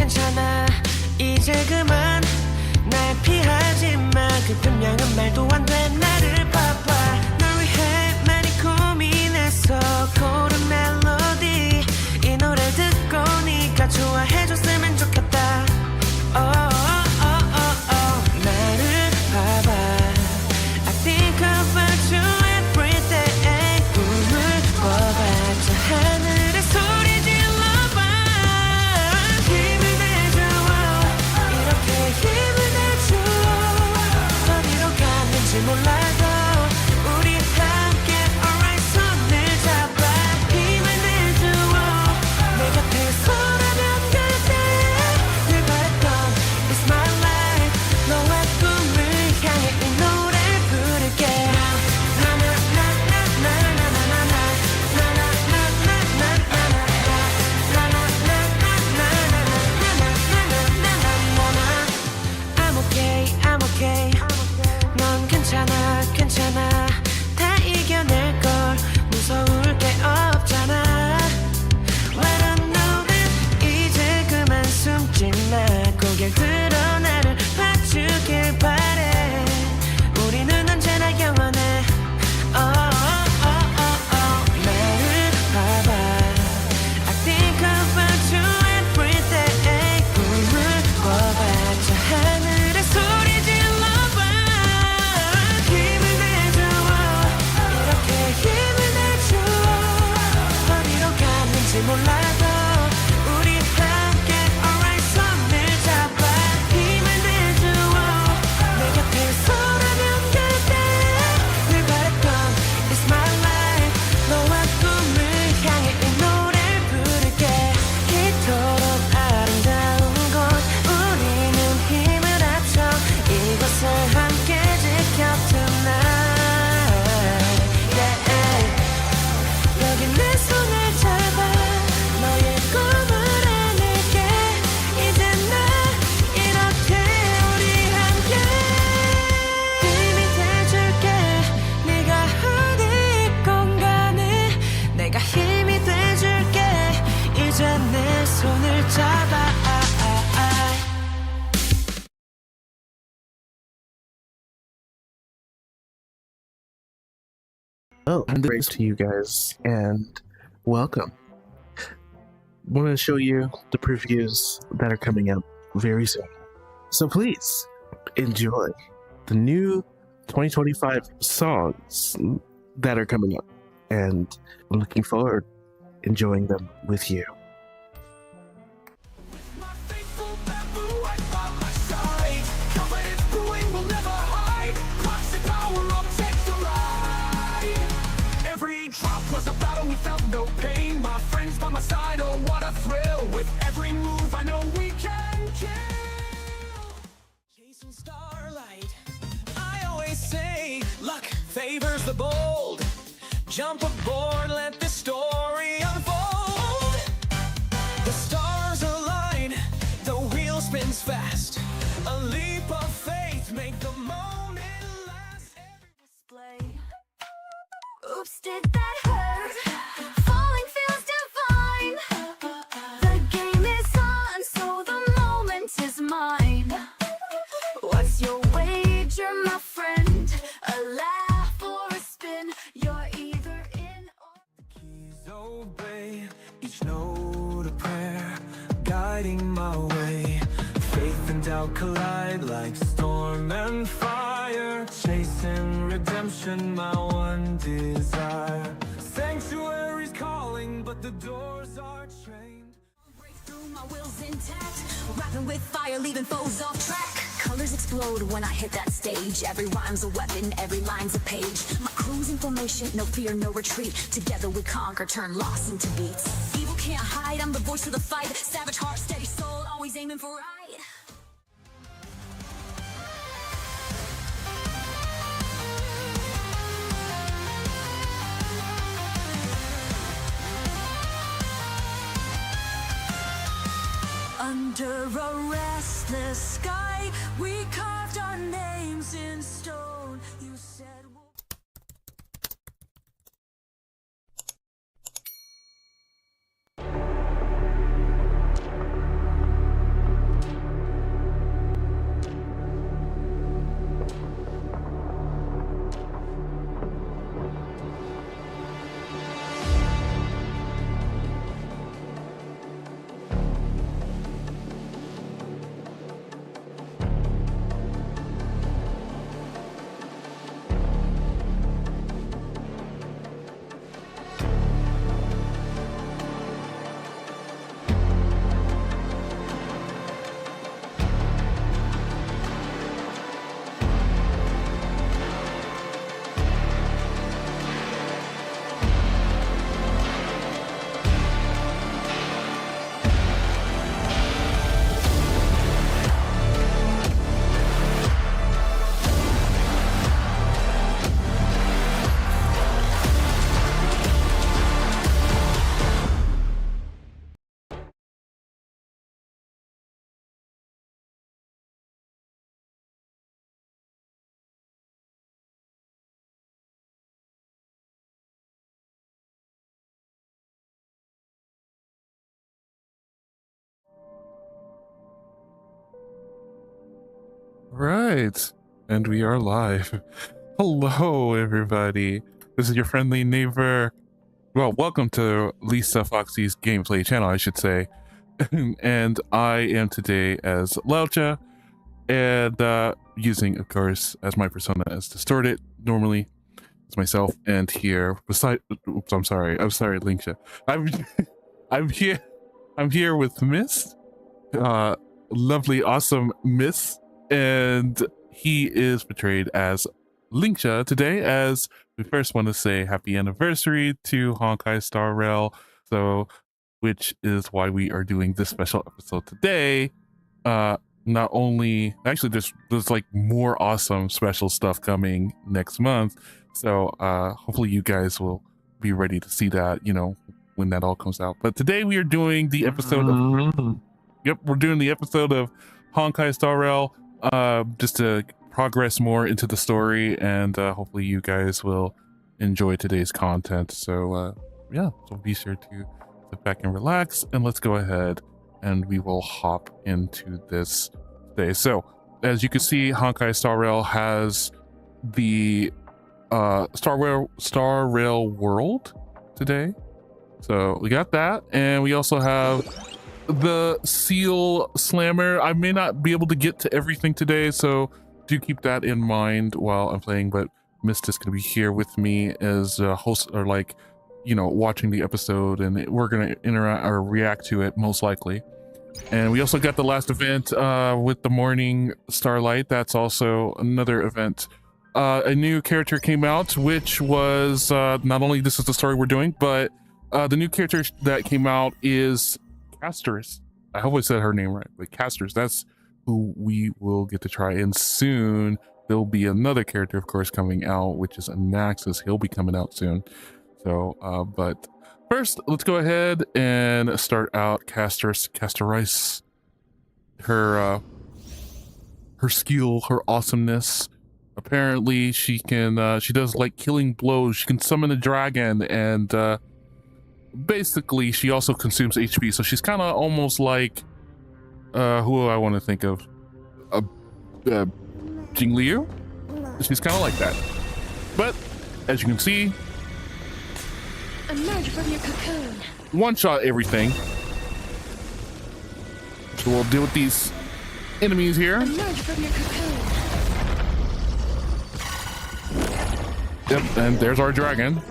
괜찮아 이제 그만 날 피하지 마 그 분명한 말도 안 돼 나를 봐봐 널 위해 많이 고민했어 고른 멜로디 이 노래 듣고 네가 좋아해줬으면 좋겠다 나를 봐봐 I think about you every day 꿈을 꿔봤자 하늘에 소리 질러봐 힘을 내줘 이렇게 힘을 내줘 어디로 갔는지 몰라도 우리 함께 alright 손을 잡아 힘을 내줘 내 곁에서라면 그대 늘 바랬던 It's my life 너와 꿈을 향해 이 노래를 부를게 I'm okay, I'm okay 넌 괜찮아, 괜찮아 다 이겨낼 걸 무서울 게 없잖아 Why don't know it 이제 그만 숨지 마 고개 들어 나를 봐주길 바래 우리는 언제나 영원해 나를 봐봐 I think about you every day 꿈을 꿔봤자 하늘에 소리 질러봐 힘을 내줘 이렇게 힘을 내줘 어디로 갔는지 몰라도 우리 함께 alright 손을 잡아 힘을 내줘 내 곁에서라면 그대 늘 바랬던 It's my life 너와 꿈을 향해 이 노래를 부를게 이토록 아름다운 곳 우리는 힘을 합쳐 이곳을 함께 지켜 tonight yeah. 여기 내 손을 잡아 너의 꿈을 안을게 이제 나 이렇게 우리 함께 힘이 돼줄게 네가 어디 있건 간에 내가 힘이 돼줄게 이제 내 손을 잡아 Oh, and grace to you guys, and welcome. Want to show you the previews that are coming up very soon. So please enjoy the new 2025 songs that are coming up, and I'm looking forward enjoying them with you. My faithful bamboo right by my side. Confidence brewing will never hide. Constant power up, take the ride. Every drop was a battle, we felt no pain. My friends by my side, oh what a thrill. With every move I know we can kill. Chasing starlight, I always say luck favors the bold. Jump aboard, let the story unfold. The stars align, the wheel spins fast. A leap of faith, make the moment last. Display. Oops, did that hurt? Falling feels divine. The game is on, so the moment is mine. What's your wager, my friend? A laugh or a spin? You're either in or Keys obey, each note a prayer, guiding my way. Faith and doubt collide like storm and fire. Chasing redemption, my one desire. Sanctuary's calling, but the doors are trained. breakthrough, my will's intact. Rapping with fire, leaving foes off track. Colors explode when I hit that stage. Every rhyme's a weapon, every line's a page. My crew's in formation, no fear, no retreat. Together we conquer, turn loss into beats. Evil can't hide, I'm the voice of the fight. Savage heart, steady soul, always aiming for right. Under a restless sky, we carved our names in stone. You said Right, and we are live. Hello, everybody. This is your friendly neighbor. Well, welcome to Lisa Foxy's gameplay channel, I should say. And I am today as Laucha, and using, of course, as my persona as Distorted. Normally, it's myself, and here beside. Oops, I'm sorry, Linksha. I'm here with Miss, lovely, awesome Miss. And he is portrayed as Linksha today, as we first want to say happy anniversary to Honkai Star Rail, which is why we are doing this special episode today. Not only, actually there's like more awesome special stuff coming next month, so hopefully you guys will be ready to see that, you know, when that all comes out. But today we are doing the episode we're doing the episode of Honkai Star Rail, just to progress more into the story, and hopefully you guys will enjoy today's content. So yeah, so be sure to sit back and relax, and let's go ahead and we will hop into this today. So as you can see, Honkai Star Rail has the Star Rail world today, so we got that, and we also have the seal slammer. I may not be able to get to everything today, so do keep that in mind while I'm playing, but Mist is going to be here with me as a host, or like, you know, watching the episode, and we're going to interact or react to it most likely. And we also got the last event with the morning starlight. That's also another event. A new character came out, which was not only this is the story we're doing, but the new character that came out is Casters. I hope I said her name right, but Casters, that's who we will get to try. And soon there'll be another character, of course, coming out, which is ANAXAS. He'll be coming out soon. So but first, let's go ahead and start out Casterice. Her skill, her awesomeness. Apparently she can she does like killing blows. She can summon a dragon, and basically she also consumes HP, so she's kind of almost like who I want to think of, Jing Liu. She's kind of like that, but as you can see, Emerge from your cocoon. one shot everything. So we'll deal with these enemies here. Emerge from your cocoon. Yep, and there's our dragon.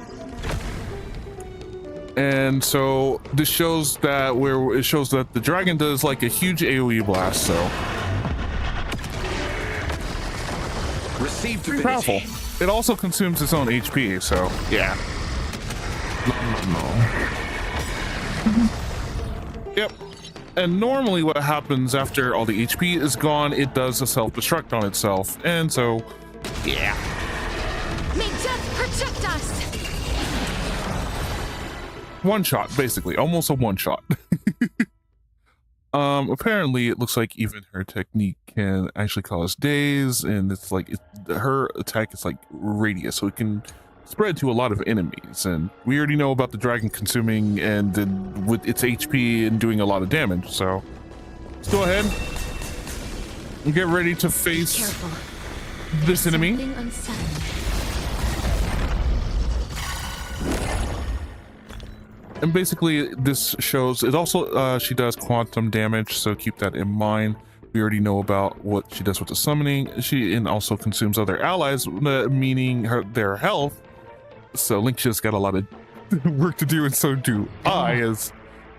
And so this shows that the dragon does like a huge AoE blast, so Receive pretty divinity. powerful. It also consumes its own HP, so yeah. Yep. And normally what happens after all the HP is gone, it does a self-destruct on itself. And so, yeah. May death protect us. One shot, basically, almost a one shot. Apparently it looks like even her technique can actually cause daze, and it's like her attack is like radius, so it can spread to a lot of enemies. And we already know about the dragon consuming and with its HP and doing a lot of damage, so let's go ahead and get ready to face Careful. this enemy. Something unsettling. And basically this shows it also she does quantum damage, so keep that in mind. We already know about what she does with the summoning. She also consumes other allies, meaning their health. So Linksha's got a lot of work to do, and so do I as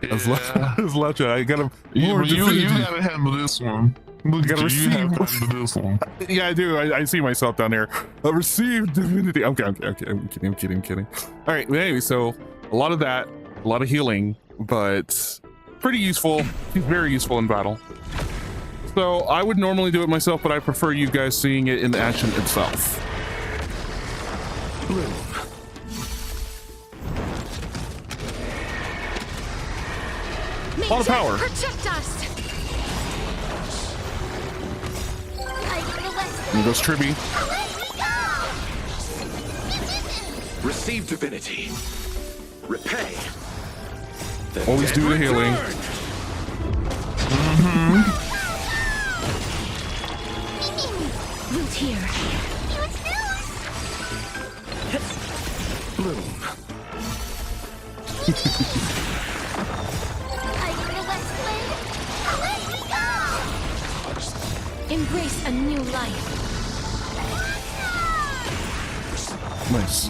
Laucha. I gotta more you gotta handle this one. Look, gotta you have receive. to handle this one. Yeah, I do. I see myself down there. Receive divinity. Okay. I'm kidding. All right. But anyway, so a lot of that, a lot of healing, but pretty useful. She's very useful in battle. So I would normally do it myself, but I prefer you guys seeing it in the action itself. Blue. May A lot of death power. protect us. There goes Tribby. Receive divinity. Repay. Always do the healing. here. Bloom. I realize let me go! Embrace a new life. Nice.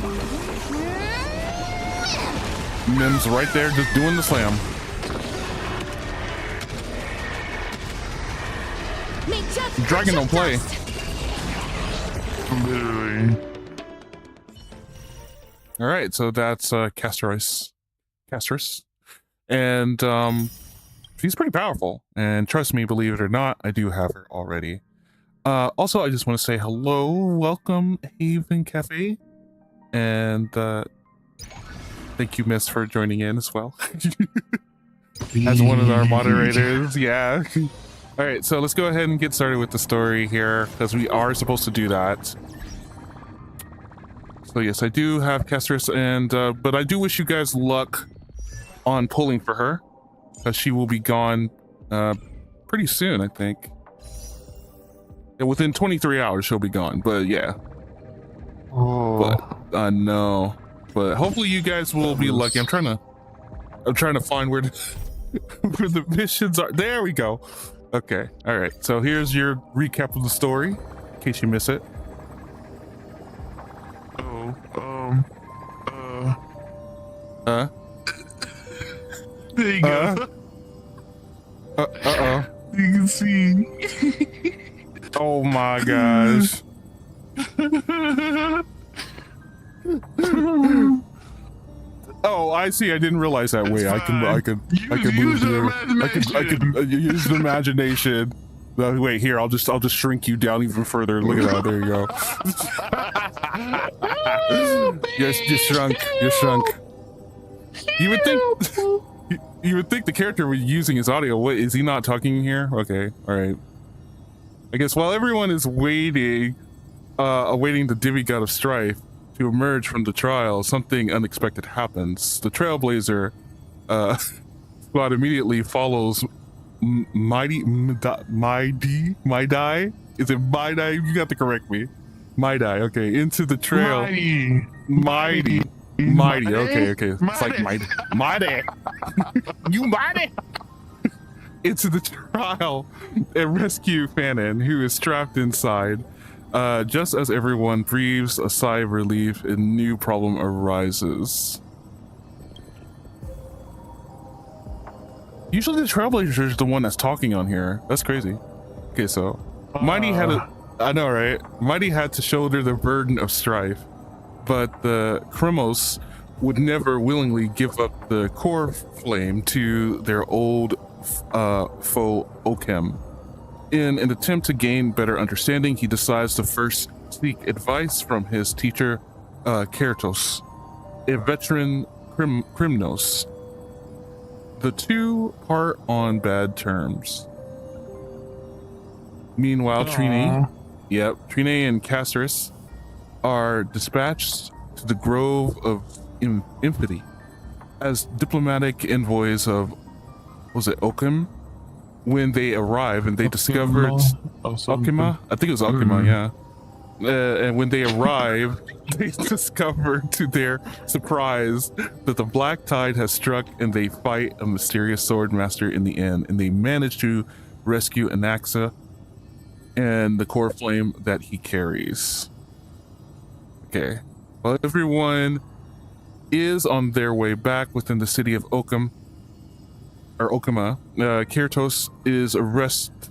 Mim's right there, just doing the slam. Dragon don't play. Literally. All right, so that's Castris, and she's pretty powerful. And trust me, believe it or not, I do have her already. Also, I just want to say hello, welcome, Haven Cafe, and thank you, Miss, for joining in as well as one of our moderators. Yeah. All right, so let's go ahead and get started with the story here because we are supposed to do that. So yes, I do have Castris, and but I do wish you guys luck on pulling for her because she will be gone pretty soon, I think. Yeah, within 23 hours she'll be gone, but yeah. Oh. But no. But hopefully you guys will be lucky. I'm trying to find where where the missions are. There we go. Okay. All right. So here's your recap of the story in case you miss it. There you go. Uh-oh. You can see. Oh my gosh. Oh, I see. I didn't realize that way. I can move you. I can use the imagination. Wait, here. I'll just shrink you down even further. Look at that. There you go. You shrunk. You're shrunk. You would think the character was using his audio. What, is he not talking here? Okay. All right. I guess while everyone is waiting, awaiting the demigod of strife to emerge from the trial, something unexpected happens. The Trailblazer squad immediately follows Mighty? Is it Mighty? You got to correct me. Mighty, okay. Into the trail. Mighty. Okay. It's like mighty. You mighty. Into the trial and rescue Fanon, who is trapped inside. Just as everyone breathes a sigh of relief, a new problem arises. Usually the Trailblazer is the one that's talking on here. That's crazy. Okay, so Mighty had I know, right? Mighty had to shoulder the burden of strife, but the Kremos would never willingly give up the core flame to their old foe Okem. In an attempt to gain better understanding, he decides to first seek advice from his teacher, Kertos, a veteran Krymnos. The two part on bad terms. Meanwhile, Trine and Castris are dispatched to the Grove of Infamy as diplomatic envoys of, was it Okem? When they arrive and they discovered Okima, I think it was Okima, yeah. And when they arrive, they discover to their surprise that the black tide has struck, and they fight a mysterious sword master in the end, and they manage to rescue ANAXAS and the core flame that he carries. Okay, well, everyone is on their way back within the city of Okima. Kertos is arrested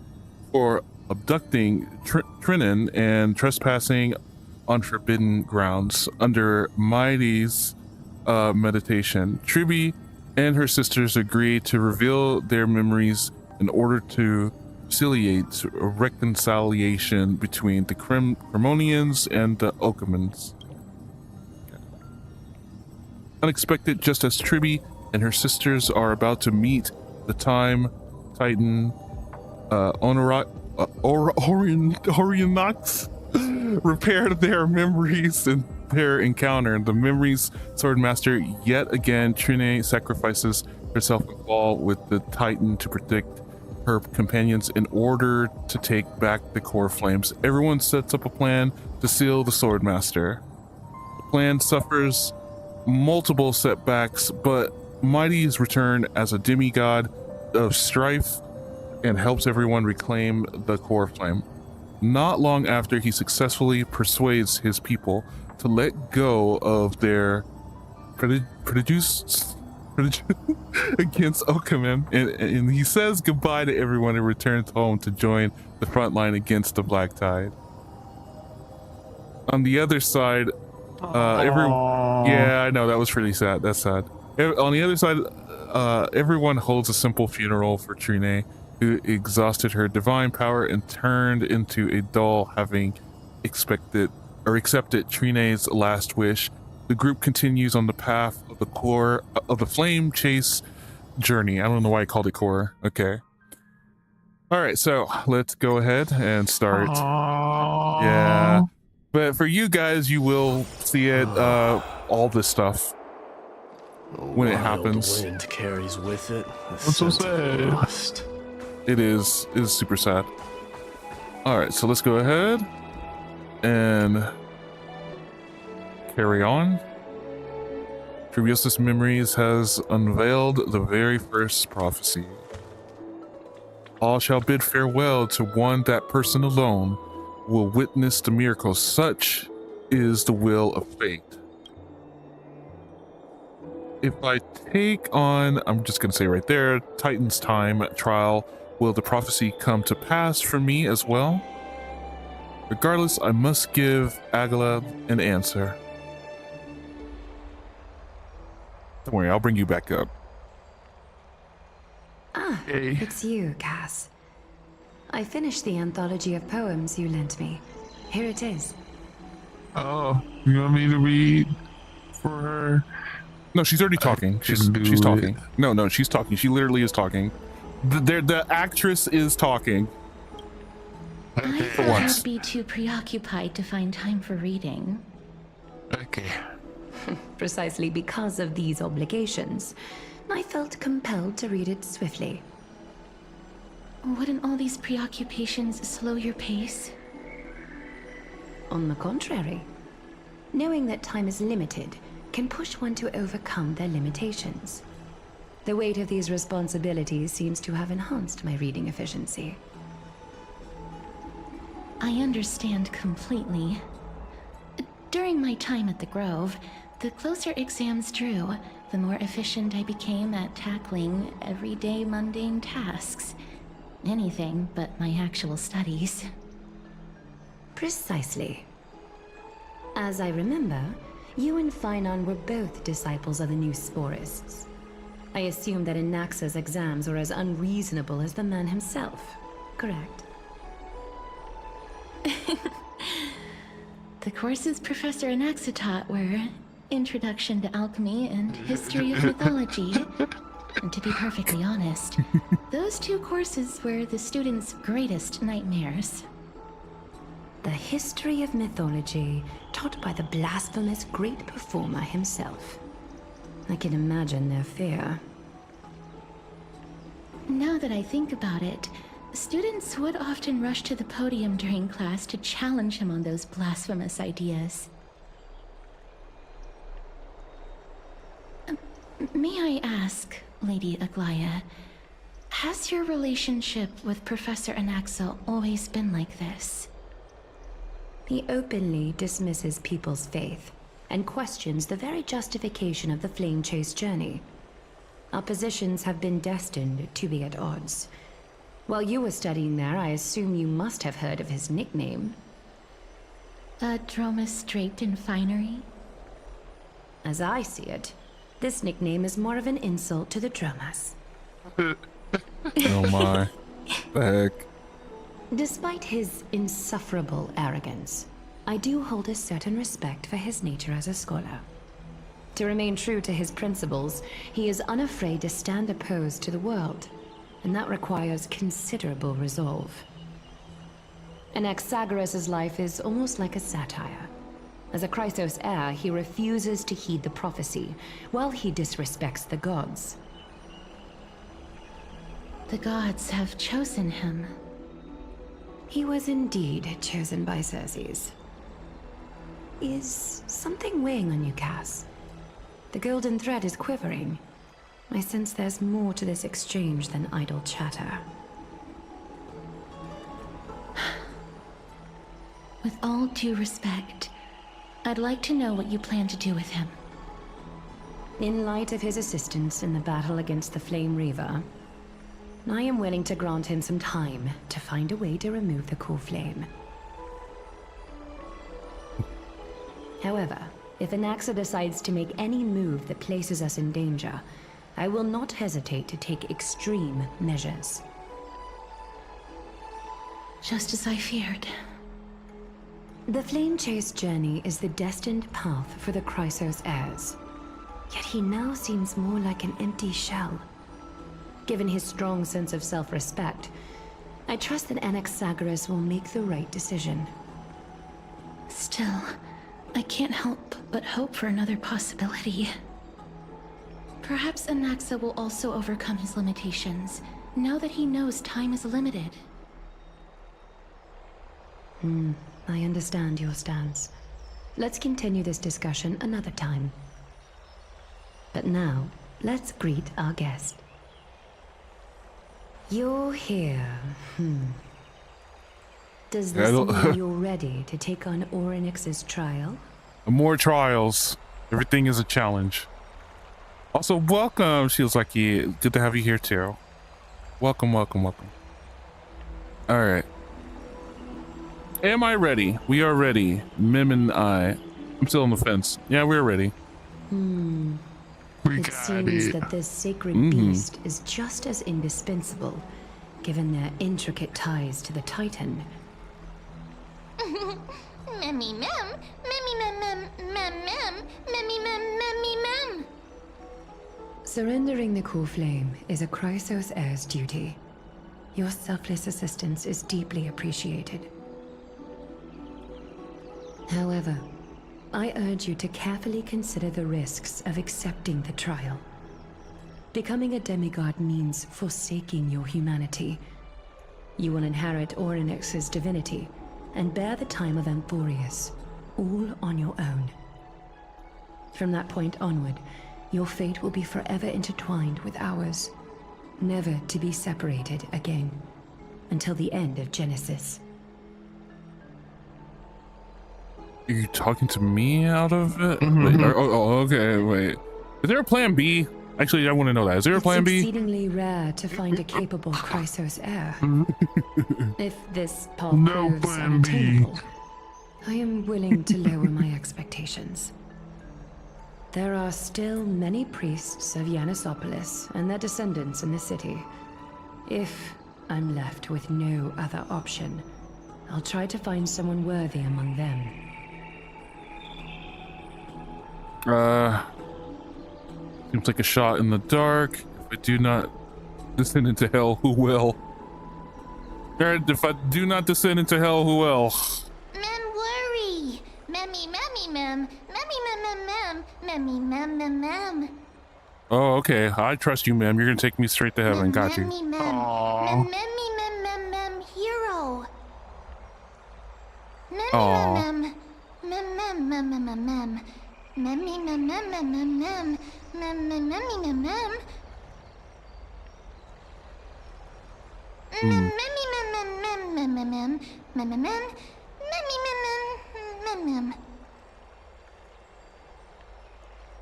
for abducting Trinan and trespassing on forbidden grounds. Under Mighty's meditation, Tribi and her sisters agree to reveal their memories in order to facilitate a reconciliation between the Cremonians and the Okimans. Okay. Unexpected, just as Tribi and her sisters are about to meet the Time Titan Orionox repair their memories in their encounter. The memories Swordmaster yet again, Trine sacrifices herself and fall with the Titan to protect her companions in order to take back the core flames. Everyone sets up a plan to seal the Swordmaster. The plan suffers multiple setbacks, but Mighty's return as a demigod of strife and helps everyone reclaim the core flame. Not long after, he successfully persuades his people to let go of their prejudice against Okaman, and he says goodbye to everyone and returns home to join the front line against the Black Tide. On the other side, yeah, I know, that was pretty sad. That's sad. On the other side, everyone holds a simple funeral for Trine, who exhausted her divine power and turned into a doll, having accepted Trine's last wish. The group continues on the path of the core of the flame chase journey. I don't know why I called it core. Okay. All right, so let's go ahead and start. Yeah, but for you guys, you will see it. All this stuff when it happens. Wind carries with it. That's so sad. It is super sad. All right, so let's go ahead and carry on. Triviosus Memories has unveiled the very first prophecy. All shall bid farewell to one. That person alone will witness the miracle. Such is the will of fate. If I take on, I'm just going to say right there, Titan's time trial, will the prophecy come to pass for me as well? Regardless, I must give Agalab an answer. Don't worry, I'll bring you back up. Ah, it's you, Cass. I finished the anthology of poems you lent me. Here it is. Oh, you want me to read for her? No, she's already talking. She's talking. No, she's talking. She literally is talking. The actress is talking. I For thought once. I'd be too preoccupied to find time for reading. Okay. Precisely because of these obligations, I felt compelled to read it swiftly. Wouldn't all these preoccupations slow your pace? On the contrary, knowing that time is limited can push one to overcome their limitations. The weight of these responsibilities seems to have enhanced my reading efficiency. I understand completely. During my time at the Grove, the closer exams drew, the more efficient I became at tackling everyday mundane tasks. Anything but my actual studies. Precisely. As I remember, you and Finon were both disciples of the new Sporists. I assume that ANAXAS exams were as unreasonable as the man himself, correct? The courses Professor ANAXAS taught were Introduction to Alchemy and History of Mythology. And to be perfectly honest, those two courses were the students' greatest nightmares. The history of mythology, taught by the blasphemous great performer himself. I can imagine their fear. Now that I think about it, students would often rush to the podium during class to challenge him on those blasphemous ideas. May I ask, Lady Aglaya, has your relationship with Professor ANAXAS always been like this? He openly dismisses people's faith and questions the very justification of the flame chase journey. Our positions have been destined to be at odds. While you were studying there, I assume you must have heard of his nickname. A Dromus draped in finery? As I see it, this nickname is more of an insult to the Dromas. Oh my. The heck? Despite his insufferable arrogance, I do hold a certain respect for his nature as a scholar. To remain true to his principles, he is unafraid to stand opposed to the world, and that requires considerable resolve. Anaxagoras' life is almost like a satire. As a Chrysos heir, he refuses to heed the prophecy, while he disrespects the gods. The gods have chosen him. He was indeed chosen by Circes. Is something weighing on you, Cass? The golden thread is quivering. I sense there's more to this exchange than idle chatter. With all due respect, I'd like to know what you plan to do with him. In light of his assistance in the battle against the Flame Reaver, I am willing to grant him some time to find a way to remove the core flame. However, if ANAXAS decides to make any move that places us in danger, I will not hesitate to take extreme measures. Just as I feared. The Flame Chase journey is the destined path for the Chrysos heirs. Yet he now seems more like an empty shell. Given his strong sense of self-respect, I trust that ANAXAS will make the right decision. Still, I can't help but hope for another possibility. Perhaps ANAXAS will also overcome his limitations, now that he knows time is limited. I understand your stance. Let's continue this discussion another time. But now, let's greet our guest. You're here. Does this mean you're ready to take on Orynyx's trial? More trials. Everything is a challenge. Also, welcome, Shieldsaki. Good to have you here too. Welcome, welcome, welcome. All right. Am I ready? We are ready. Mim and I. I'm still on the fence. Yeah, we're ready. We It got seems it. that this sacred beast is just as indispensable, given their intricate ties to the Titan. Memmy mem, memmy mem mem mem mem, memmy mem memmy mem. Surrendering the core flame is a Chrysos heir's duty. Your selfless assistance is deeply appreciated. However, I urge you to carefully consider the risks of accepting the trial. Becoming a demigod means forsaking your humanity. You will inherit Orynyx's divinity and bear the time of Amphorius, all on your own. From that point onward, your fate will be forever intertwined with ours, never to be separated again, until the end of Genesis. Are you talking to me out of it? Wait, okay, wait. Is there a plan B? Actually, I want to know that. Is there a plan It's B? exceedingly rare to find a capable Chrysos heir. If this path No proves plan B. unattainable, I am willing to lower my expectations. There are still many priests of Yanisopolis and their descendants in the city. If I'm left with no other option, I'll try to find someone worthy among them. Seems like a shot in the dark. If I do not descend into hell, who will? Alright, if I do not descend into hell, who will? Mem worry. Memmy memmy mem, memmy mem mem mem, memmy mem mem mem. Oh, okay. I trust you, ma'am. You're gonna take me straight to heaven. Got you. Memmy mem, memmy mem mem mem hero. Aw. Memmy mem mem mem mem mem mem. Memmy mem mem mem mem mem. Mem mem memmy mem mem. Memmy mem mem mem mem mem mem. Mem mem mem. Memmy mem mem mem mem.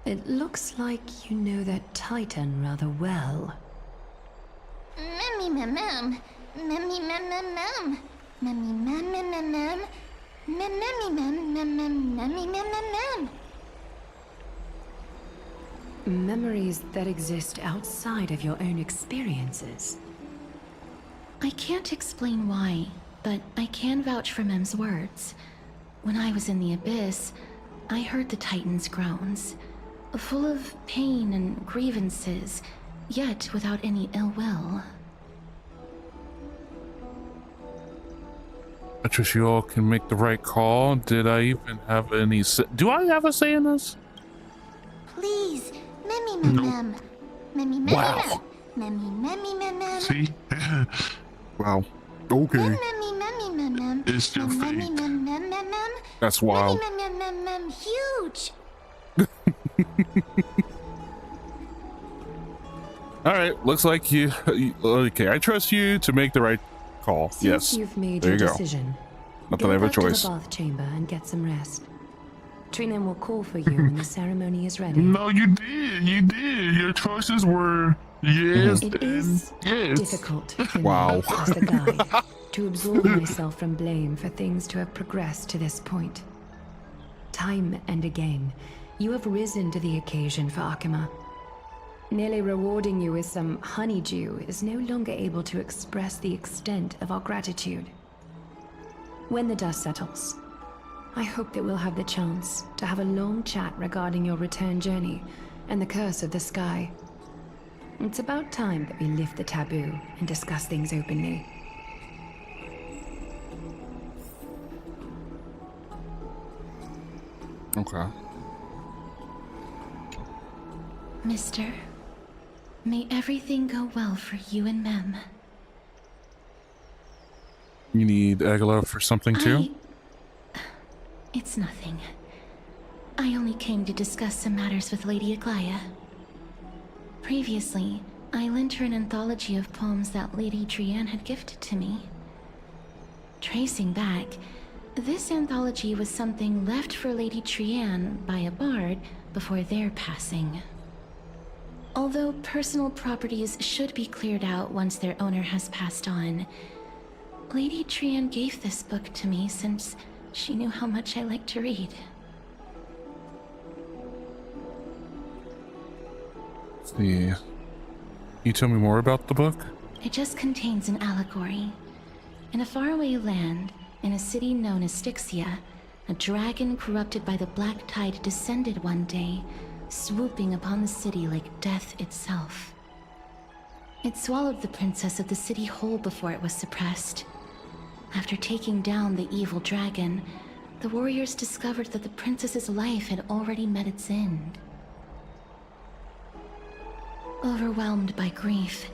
It looks like you know that Titan rather well. Memmy mem mem. Memmy mem mem mem. Memmy mem mem mem mem. Memmy mem mem mem memmy mem mem mem. Memories that exist outside of your own experiences. I can't explain why, but I can vouch for Mem's words. When I was in the abyss, I heard the Titan's groans, full of pain and grievances, yet without any ill will. I trust you all can make the right call. Did I even have any say? Do I have a say in this? Please, memmy mem mem. Memmy mem Wow. mem. See? Wow. Okay. It's your fate. That's wild. Huge. All right. Looks like you. Okay. I trust you to make the right call. Since Yes. you've made There your you go. decision, Not that go I have a back to choice. the bath chamber and get some rest. Trina will call for you when the ceremony is ready. No, you did. You did. Your choices were yes It and is yes. difficult for Wow. me as the guide to absolve myself from blame for things to have progressed to this point. Time and again, you have risen to the occasion for Akima. Nearly rewarding you with some honeydew is no longer able to express the extent of our gratitude. When the dust settles, I hope that we'll have the chance to have a long chat regarding your return journey and the curse of the sky. It's about time that we lift the taboo and discuss things openly. Okay. Mister, may everything go well for you and Mem. You need Agala for something too? It's nothing. I only came to discuss some matters with Lady Aglaya. Previously, I lent her an anthology of poems that Lady Trianne had gifted to me. Tracing back, this anthology was something left for Lady Trianne by a bard before their passing. Although personal properties should be cleared out once their owner has passed on, Lady Trianne gave this book to me since she knew how much I like to read. See. Can you tell me more about the book? It just contains an allegory. In a faraway land, in a city known as Styxia, a dragon corrupted by the black tide descended one day, swooping upon the city like death itself. It swallowed the princess of the city whole before it was suppressed. After taking down the evil dragon, the warriors discovered that the princess's life had already met its end. Overwhelmed by grief,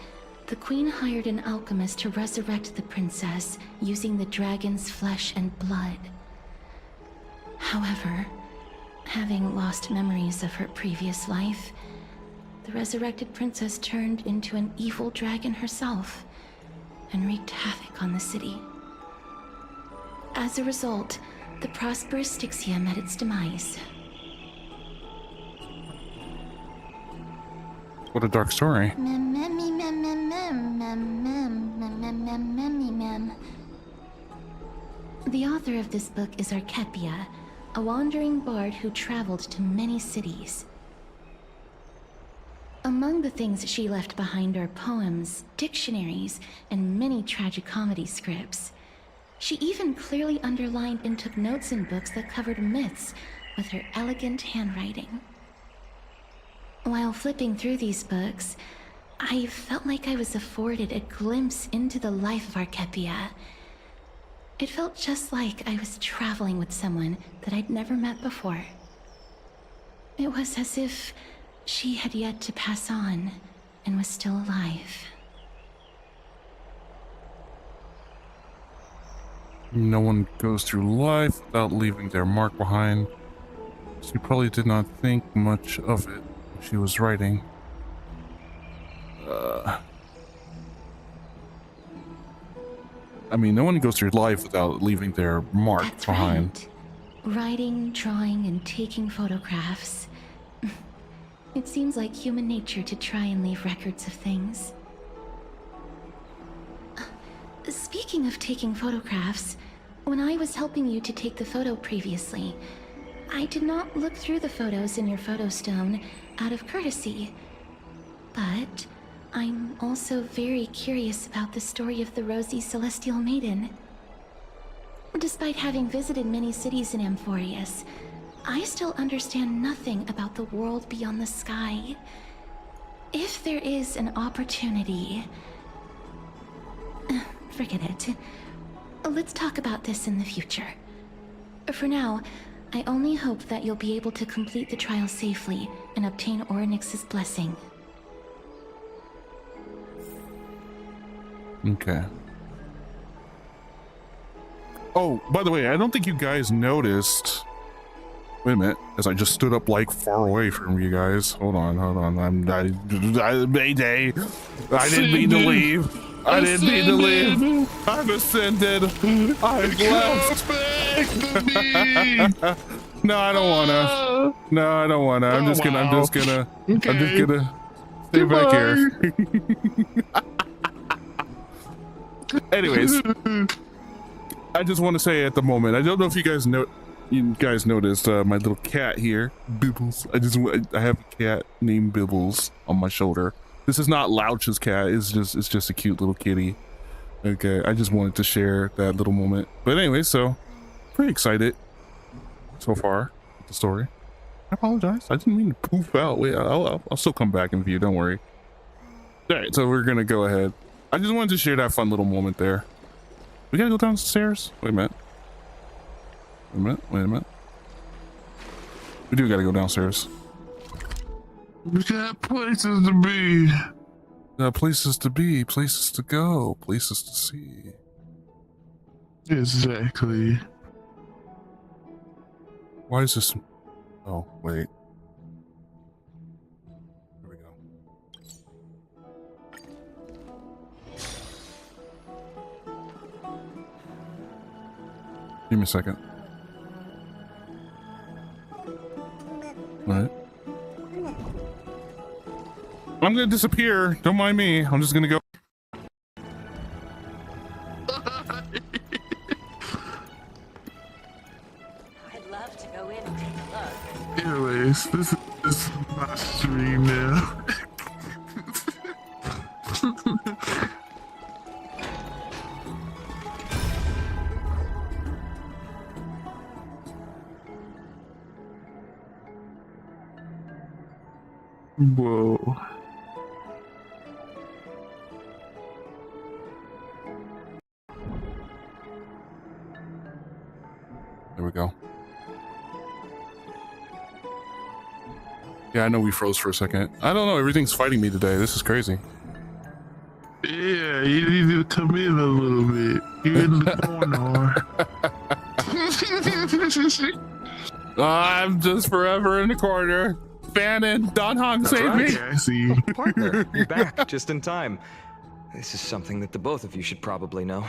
the queen hired an alchemist to resurrect the princess using the dragon's flesh and blood. However, having lost memories of her previous life, the resurrected princess turned into an evil dragon herself and wreaked havoc on the city. As a result, the prosperous Styxia met its demise. What a dark story. The author of this book is Archepia, a wandering bard who traveled to many cities. Among the things she left behind are poems, dictionaries, and many tragicomedy scripts. She even clearly underlined and took notes in books that covered myths with her elegant handwriting. While flipping through these books, I felt like I was afforded a glimpse into the life of Archepia. It felt just like I was traveling with someone that I'd never met before. It was as if she had yet to pass on and was still alive. No one goes through life without leaving their mark behind. She probably did not think much of it when she was writing. I mean, no one goes through life without leaving their mark That's behind. right. Writing, drawing, and taking photographs. It seems like human nature to try and leave records of things. Speaking of taking photographs, when I was helping you to take the photo previously, I did not look through the photos in your photo stone out of courtesy. But I'm also very curious about the story of the Rosy Celestial Maiden. Despite having visited many cities in Amphorius, I still understand nothing about the world beyond the sky. If there is an opportunity... Forget it. Let's talk about this in the future. For now, I only hope that you'll be able to complete the trial safely and obtain Orynyx's blessing. Okay. Oh, by the way, I don't think you guys noticed. Wait a minute, as I just stood up like far away from you guys. Hold on. Mayday. I didn't mean to leave. I didn't mean to leave. I've ascended. I've left. No, I don't wanna. No, I don't wanna. I'm just gonna stay back here. Anyways, I just want to say at the moment, I don't know if you guys noticed my little cat here, Bibbles. I have a cat named Bibbles on my shoulder. This is not Louch's cat. It's just a cute little kitty. Okay, I just wanted to share that little moment. But anyway, so pretty excited so far with the story. I apologize. I didn't mean to poof out. Wait, I'll still come back in view. Don't worry. All right, so we're gonna go ahead. I just wanted to share that fun little moment there. We gotta go downstairs. Wait a minute. Wait a minute. We do gotta go downstairs. We got places to be. Places to be, places to go, places to see. Exactly. Why is this? Oh, wait. Here we go. Give me a second. All right. I'm gonna disappear. Don't mind me. I'm just gonna go. I'd love to go in and take a look. Anyways, this is my stream now. Whoa. There we go. Yeah, I know we froze for a second. I don't know. Everything's fighting me today. This is crazy. Yeah, you need to come in a little bit. You're in the corner. I'm just forever in the corner. Bannon, Don Hong, save me. I see. Partner, you're back just in time. This is something that the both of you should probably know.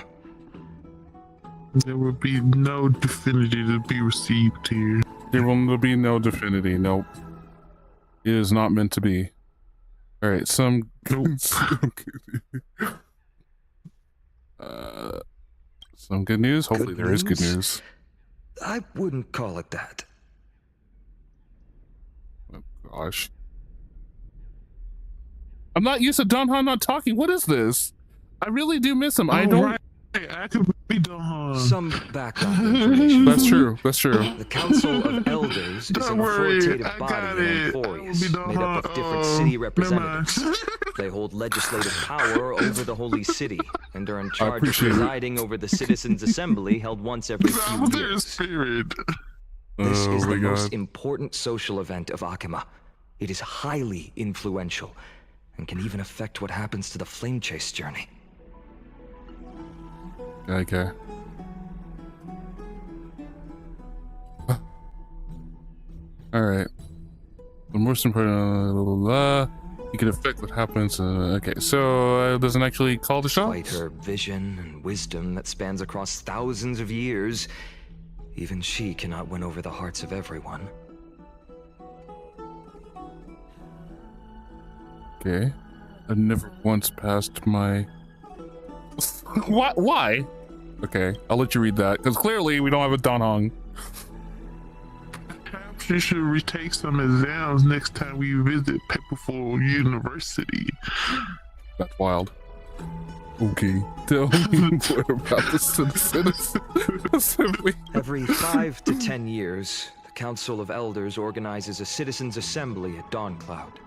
There will be no divinity to be received here. There will be no divinity. Nope. It is not meant to be. All right, some good news. Hopefully there is good news. I wouldn't call it that. Oh gosh. I'm not used to Don Han not talking. What is this? I really do miss him. I don't. Right. I could be Don. Some background information. That's true. That's true. The Council of Elders is an authoritative body of employees made up of different city representatives. They hold legislative power over the Holy City and are in charge of presiding over the Citizens' Assembly held once every few years. This is the most important social event of Akima. It is highly influential and can even affect what happens to the Flame Chase journey. Okay. All right. The most important, you can affect what happens. Okay, so doesn't actually call the shots. Despite her vision and wisdom that spans across thousands of years, even she cannot win over the hearts of everyone. Okay. I've never once passed my... What? Why? Okay, I'll let you read that, because clearly we don't have a Don Hong. Perhaps you should retake some exams next time we visit Pepperful University. That's wild. Okay, tell me more about the Citizens Assembly. Every 5 to 10 years, the Council of Elders organizes a Citizens' Assembly at Dawncloud.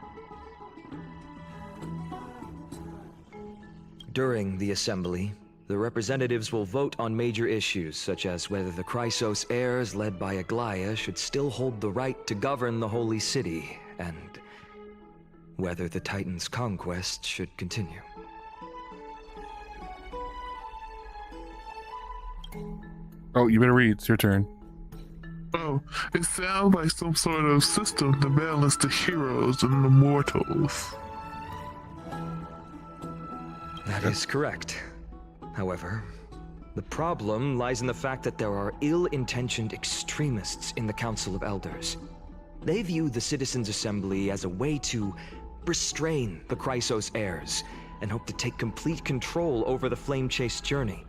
During the assembly, the representatives will vote on major issues such as whether the Chrysos heirs led by Aglaya should still hold the right to govern the Holy City, and whether the Titan's conquest should continue. Oh, you better read. It's your turn. Oh, it sounds like some sort of system to balance the heroes and the mortals. That is correct. However, the problem lies in the fact that there are ill-intentioned extremists in the Council of Elders. They view the Citizens' Assembly as a way to restrain the Chrysos heirs and hope to take complete control over the Flame Chase journey.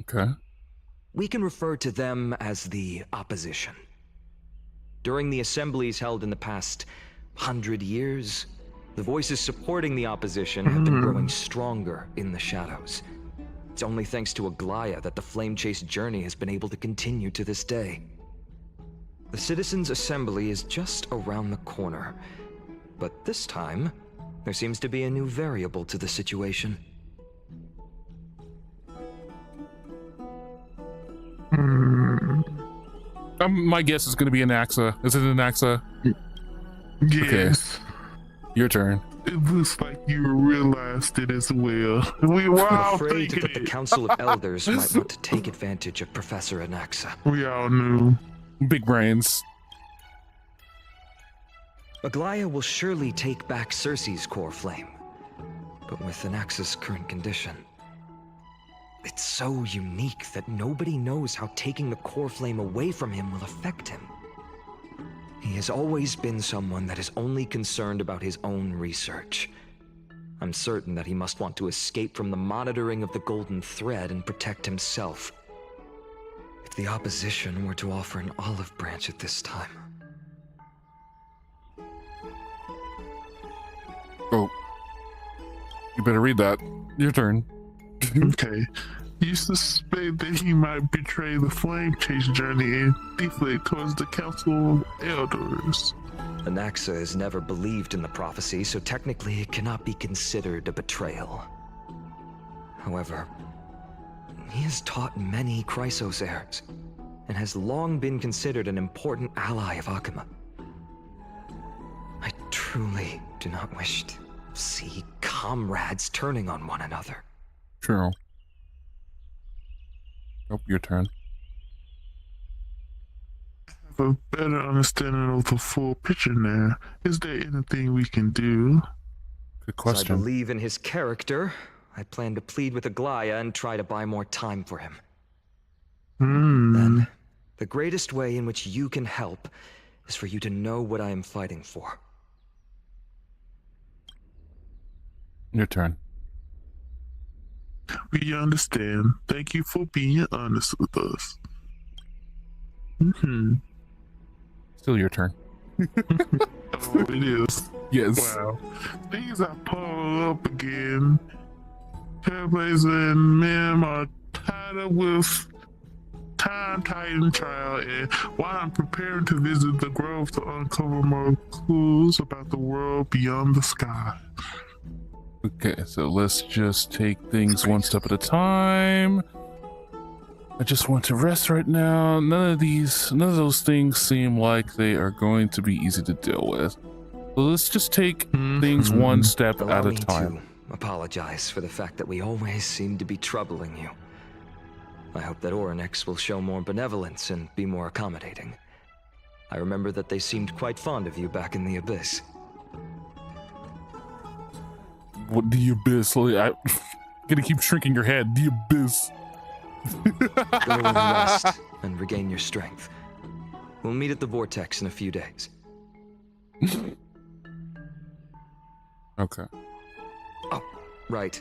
Okay. We can refer to them as the opposition. During the assemblies held in the past 100 years, the voices supporting the opposition have been growing stronger in the shadows. It's only thanks to Aglaya that the Flame Chase journey has been able to continue to this day. The Citizens' Assembly is just around the corner, but this time, there seems to be a new variable to the situation. My guess is going to be ANAXAS. Is it ANAXAS? Yes. Okay. Your turn. It looks like you realized it as well. We were I'm all afraid thinking that the it. Council of Elders might want to take advantage of Professor ANAXAS. We all knew. Big brains. Aglaya will surely take back Cersei's core flame, but with ANAXAS' current condition, it's so unique that nobody knows how taking the core flame away from him will affect him. He has always been someone that is only concerned about his own research. I'm certain that he must want to escape from the monitoring of the Golden Thread and protect himself. If the opposition were to offer an olive branch at this time... Oh. You better read that. Your turn. Okay. You suspect that he might betray the Flame Chase journey and deflect towards the Council of Elders. ANAXAS has never believed in the prophecy, so technically it cannot be considered a betrayal. However, he has taught many Chrysos heirs, and has long been considered an important ally of Akuma. I truly do not wish to see comrades turning on one another. True. Oh, your turn. Have a better understanding of the full picture now. Is there anything we can do? Good As I question. believe in his character, I plan to plead with Aglaya and try to buy more time for him. Then, the greatest way in which you can help is for you to know what I am fighting for. Your turn. We understand. Thank you for being honest with us. Still your turn. Oh, it is. Yes. Wow. Things are pulled up again. Trailblazer and Mim are tied up with Time Titan trial, and while I'm preparing to visit the Grove to uncover more clues about the world beyond the sky. Okay, so let's just take things one step at a time. I just want to rest right now. None of those things seem like they are going to be easy to deal with. So let's just take things one step Allow at a me time. to apologize for the fact that we always seem to be troubling you. I hope that Oryx will show more benevolence and be more accommodating. I remember that they seemed quite fond of you back in the Abyss. What, the Abyss? I'm gonna keep shrinking your head. The Abyss. Go and rest and regain your strength. We'll meet at the Vortex in a few days. Okay. Oh, right.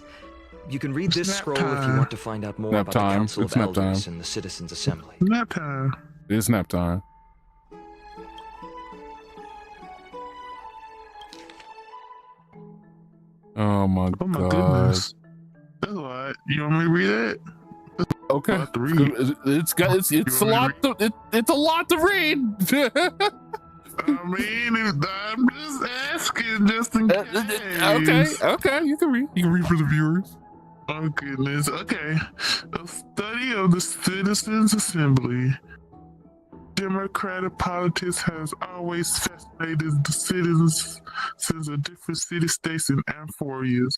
You can read this scroll if you want to find out more about the Council of Elders and the Citizens' Assembly. Nap time. It is nap time. Oh my god. Goodness. That's a lot. You want me to read it? Okay. It's a lot to read. I mean, I'm just asking, just in case. Okay, you can read. You can read for the viewers. Oh goodness. Okay. A study of the Citizens' Assembly. Democratic politics has always fascinated the citizens of different city-states and Amphorias.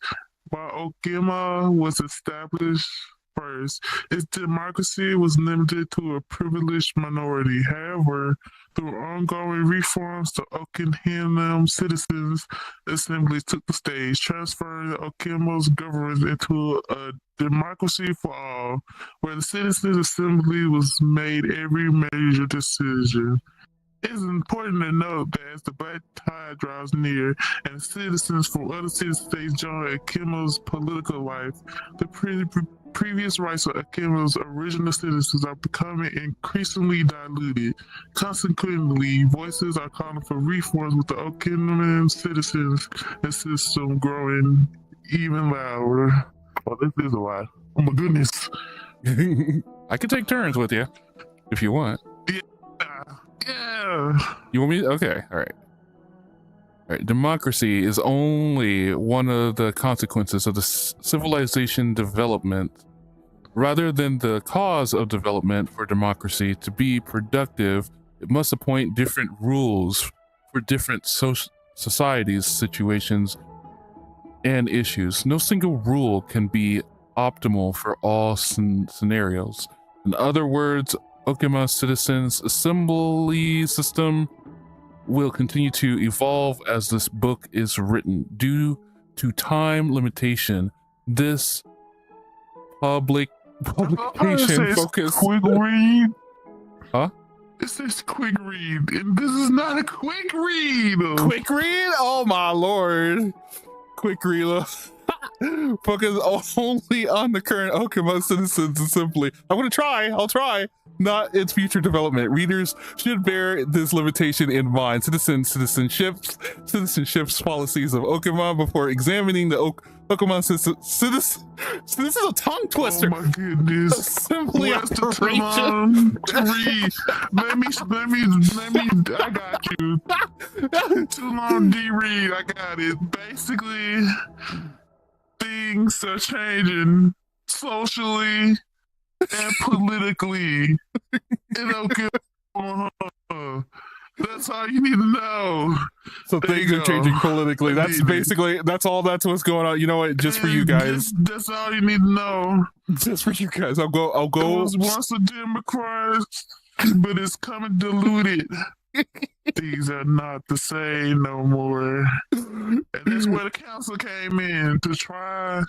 While Okima was established First, its democracy was limited to a privileged minority. However, through ongoing reforms, the Okinham Citizens Assembly took the stage, transferring the Okinawa's government into a democracy for all, where the Citizens Assembly was made every major decision. It is important to note that as the black tide draws near and citizens from other city-states join Akima's political life, the previous rights of Akima's original citizens are becoming increasingly diluted. Consequently, voices are calling for reforms with the Okinawan citizens and system growing even louder. Oh, this is a lot. Oh my goodness. I can take turns with you if you want. Yeah. You want me? Okay. All right. All right. Democracy is only one of the consequences of the civilization development. Rather than the cause of development for democracy to be productive, it must appoint different rules for different societies, situations, and issues. No single rule can be optimal for all scenarios. In other words, Okima Citizens Assembly system will continue to evolve as this book is written. Due to time limitation, this publication focus. Quick read. Huh? It says quick read, and this is not a quick read. Quick read? Oh my lord! Quick read. Focus only on the current Okima Citizens Assembly. I'm gonna try. I'll try. Not its future development. Readers should bear this limitation in mind. Citizenships policies of Okima before examining the Okima citizens. This is a tongue twister. Oh my goodness! Assembly Where's the operation. to read? Let me. I got you. Too long to read. I got it. Basically, things are changing socially and politically in Oklahoma. That's all you need to know. So things are changing politically. That's basically, that's all. That's what's going on. You know what? Just for you guys. That's all you need to know. Just for you guys. I'll go. It was once a Democrat, but it's coming diluted. Things are not the same no more. And that's where the council came in to try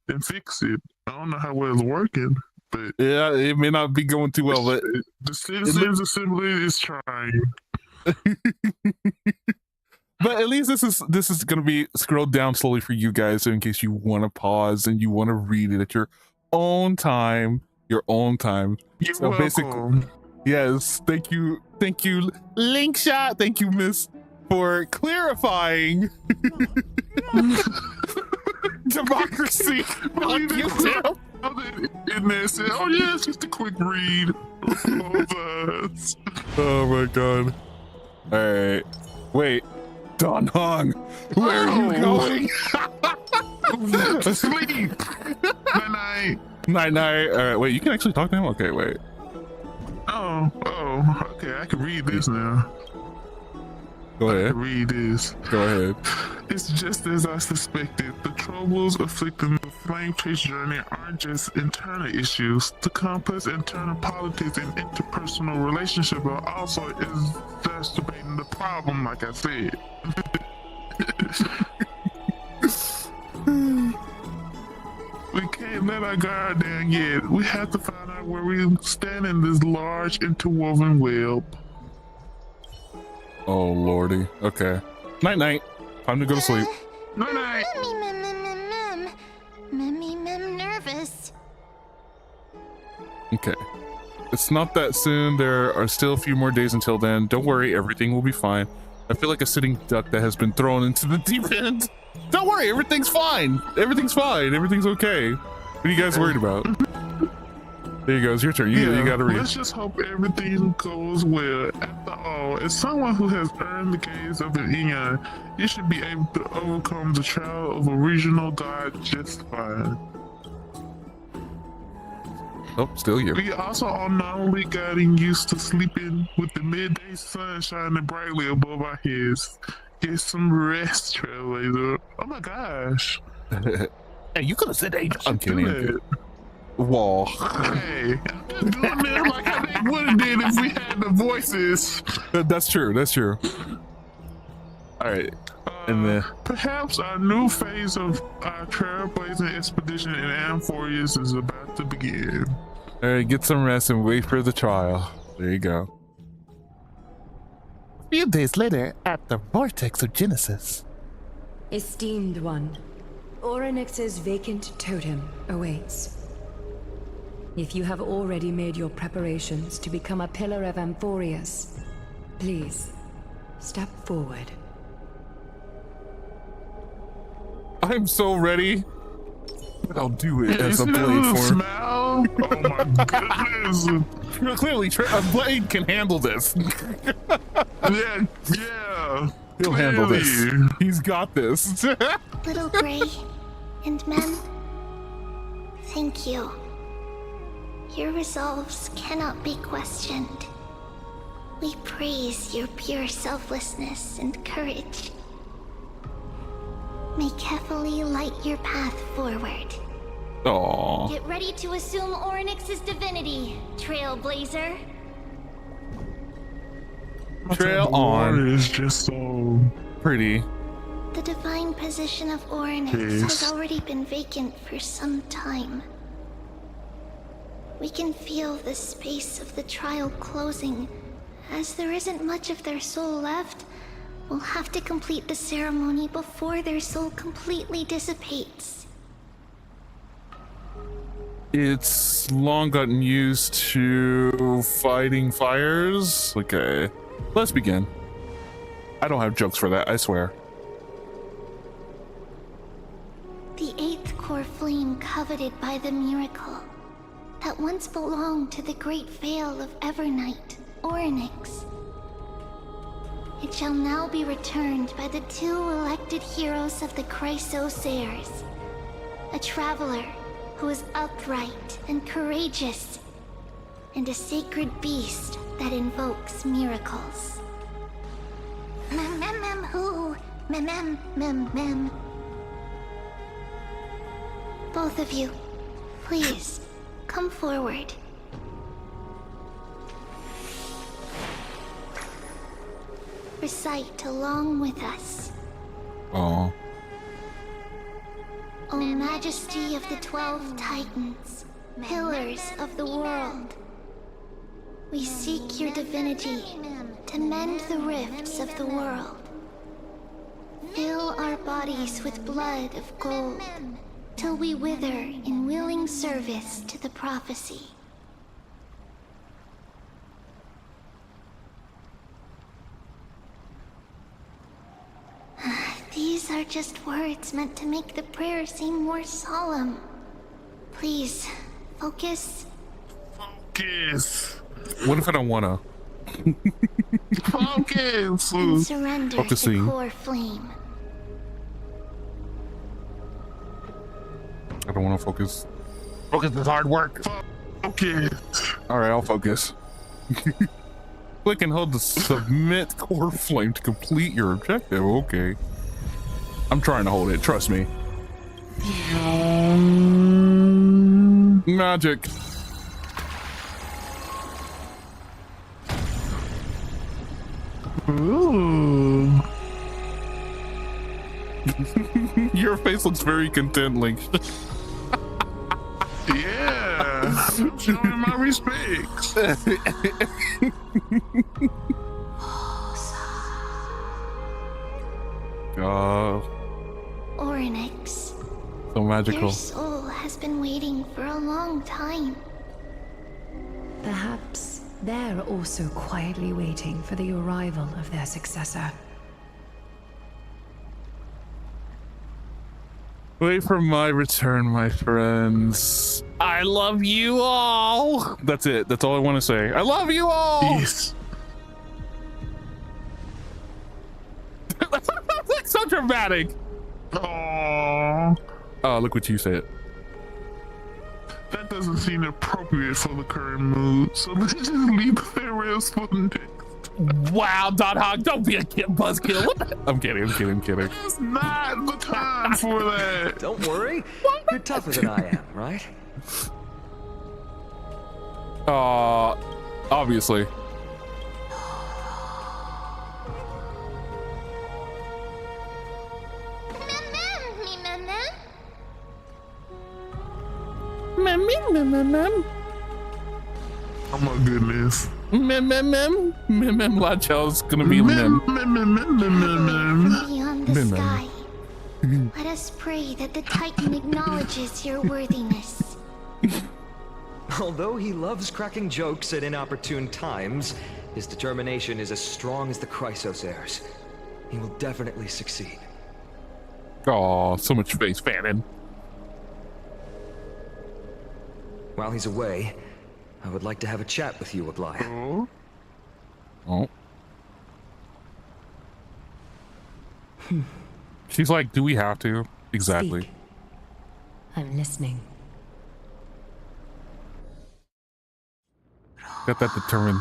and fix it. I don't know how well it's working. But yeah, it may not be going too well, but the Citizens Assembly is trying. But at least this is going to be scrolled down slowly for you guys, so in case you want to pause and you want to read it at your own time. You're welcome. Basically, yes, thank you, Link Shot, thank you, Miss, for clarifying democracy. In there said, oh yeah, it's just a quick read. Oh my god. Alright. Wait. Don Hong, where are you going? Sleep. Night. Alright, wait, you can actually talk to him? Okay, wait. Oh, okay, I can read this now. Go ahead. I can read this. Go ahead. It's just as I suspected. The troubles afflicting the Flame Chase journey aren't just internal issues. The complex internal politics and interpersonal relationships are also exacerbating the problem, like I said. We can't let our guard down yet. We have to find out where we stand in this large interwoven web. Oh lordy. Okay. Night. Time to go to sleep. Night. Mem, nervous. Okay. It's not that soon. There are still a few more days until then. Don't worry, everything will be fine. I feel like a sitting duck that has been thrown into the deep end. Don't worry, everything's fine. Everything's okay. What are you guys worried about? There you go. It's your turn. You gotta read. Let's just hope everything goes well. After all, as someone who has earned the gaze of an Eon, you should be able to overcome the trial of a regional god just fine. Oh, still you. We also are not only getting used to sleeping with the midday sun shining brightly above our heads. Get some rest, Trailblazer. Oh my gosh. Hey, you could have said Angel. I'm kidding. wall. Hey, I'm just doing it like how they would have did if we had the voices. That's true. That's true. All right. And then Perhaps our new phase of our trailblazing expedition in Amphorius is about to begin. all right, get some rest and wait for the trial. There you go. A few days later, at the vortex of Genesis. Esteemed one, Orynyx's vacant totem awaits. If you have already made your preparations to become a pillar of Amphorius, please, step forward. I'm so ready. But I'll do it as a Isn't that blade little form. smile? Oh my goodness. Clearly, a blade can handle this. Yeah. He'll handle this. Clearly. He's got this. Little Gray and Mem, thank you. Your resolves cannot be questioned. We praise your pure selflessness and courage. May Kefali light your path forward. Aww. Get ready to assume Orynyx's divinity, Trailblazer. Trail The water on. is just so Pretty. The divine position of Orynyx Yes. has already been vacant for some time. We can feel the space of the trial closing. As there isn't much of their soul left, we'll have to complete the ceremony before their soul completely dissipates. It's long gotten used to fighting fires. Okay. Let's begin. I don't have jokes for that, I swear. The eighth core flame coveted by the miracle that once belonged to the great veil of Evernight, Orynyx. It shall now be returned by the two elected heroes of the Chrysosairs. A traveler who is upright and courageous, and a sacred beast that invokes miracles. Who? Mem. Both of you, please, come forward. Recite along with us. Oh. O Majesty of the 12 Titans, pillars of the world, we seek your divinity to mend the rifts of the world. Fill our bodies with blood of gold, till we wither in willing service to the prophecy. These are just words meant to make the prayer seem more solemn. Please, focus. Focus. What if I don't wanna? Focus. And surrender Focusing. to core flame. I don't wanna focus. Focus is hard work. Focus. Alright, I'll focus. Click and hold the submit core flame to complete your objective. Okay. I'm trying to hold it, trust me. Magic. Ooh. Your face looks very content, Link. Yeah. Showing my respects. Orynyx. So magical. Your soul has been waiting for a long time. Perhaps they're also quietly waiting for the arrival of their successor. Wait for my return, my friends. I love you all. That's it. That's all I want to say. I love you all. Yes. That's so dramatic. Aww. Oh, look what you said. That doesn't seem appropriate for the current mood, so let's just leave the rest for next. Wow, Dot Hog, don't be a buzzkill. What the? I'm kidding. It's not the time for that. Don't worry. You're tougher than I am, right? Obviously. Oh my goodness. Mem. Lachel's gonna be Mem. Beyond the sky, let us pray that the Titan acknowledges your worthiness. Although he loves cracking jokes at inopportune times, his determination is as strong as the Chrysosairs. He will definitely succeed. Oh, so much face fanning. While he's away, I would like to have a chat with you, Aglaya. Oh. She's like, do we have to? Exactly. Speak. I'm listening. Got that determined.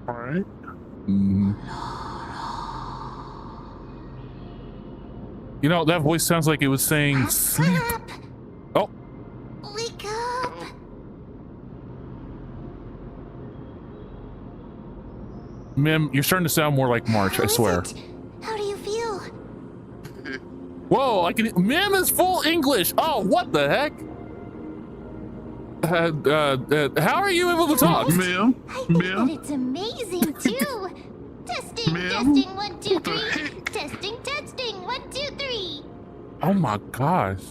All right. You know, that voice sounds like it was saying sleep. Oh. Wake up! Mim, you're starting to sound more like March, I swear. How do you feel? Whoa, I can. Mim is full English. Oh, what the heck? How are you able to talk? Ma'am? I think that it's amazing too. Testing, testing, 1, 2, 3. Testing, testing, 1, 2, 3. Oh my gosh.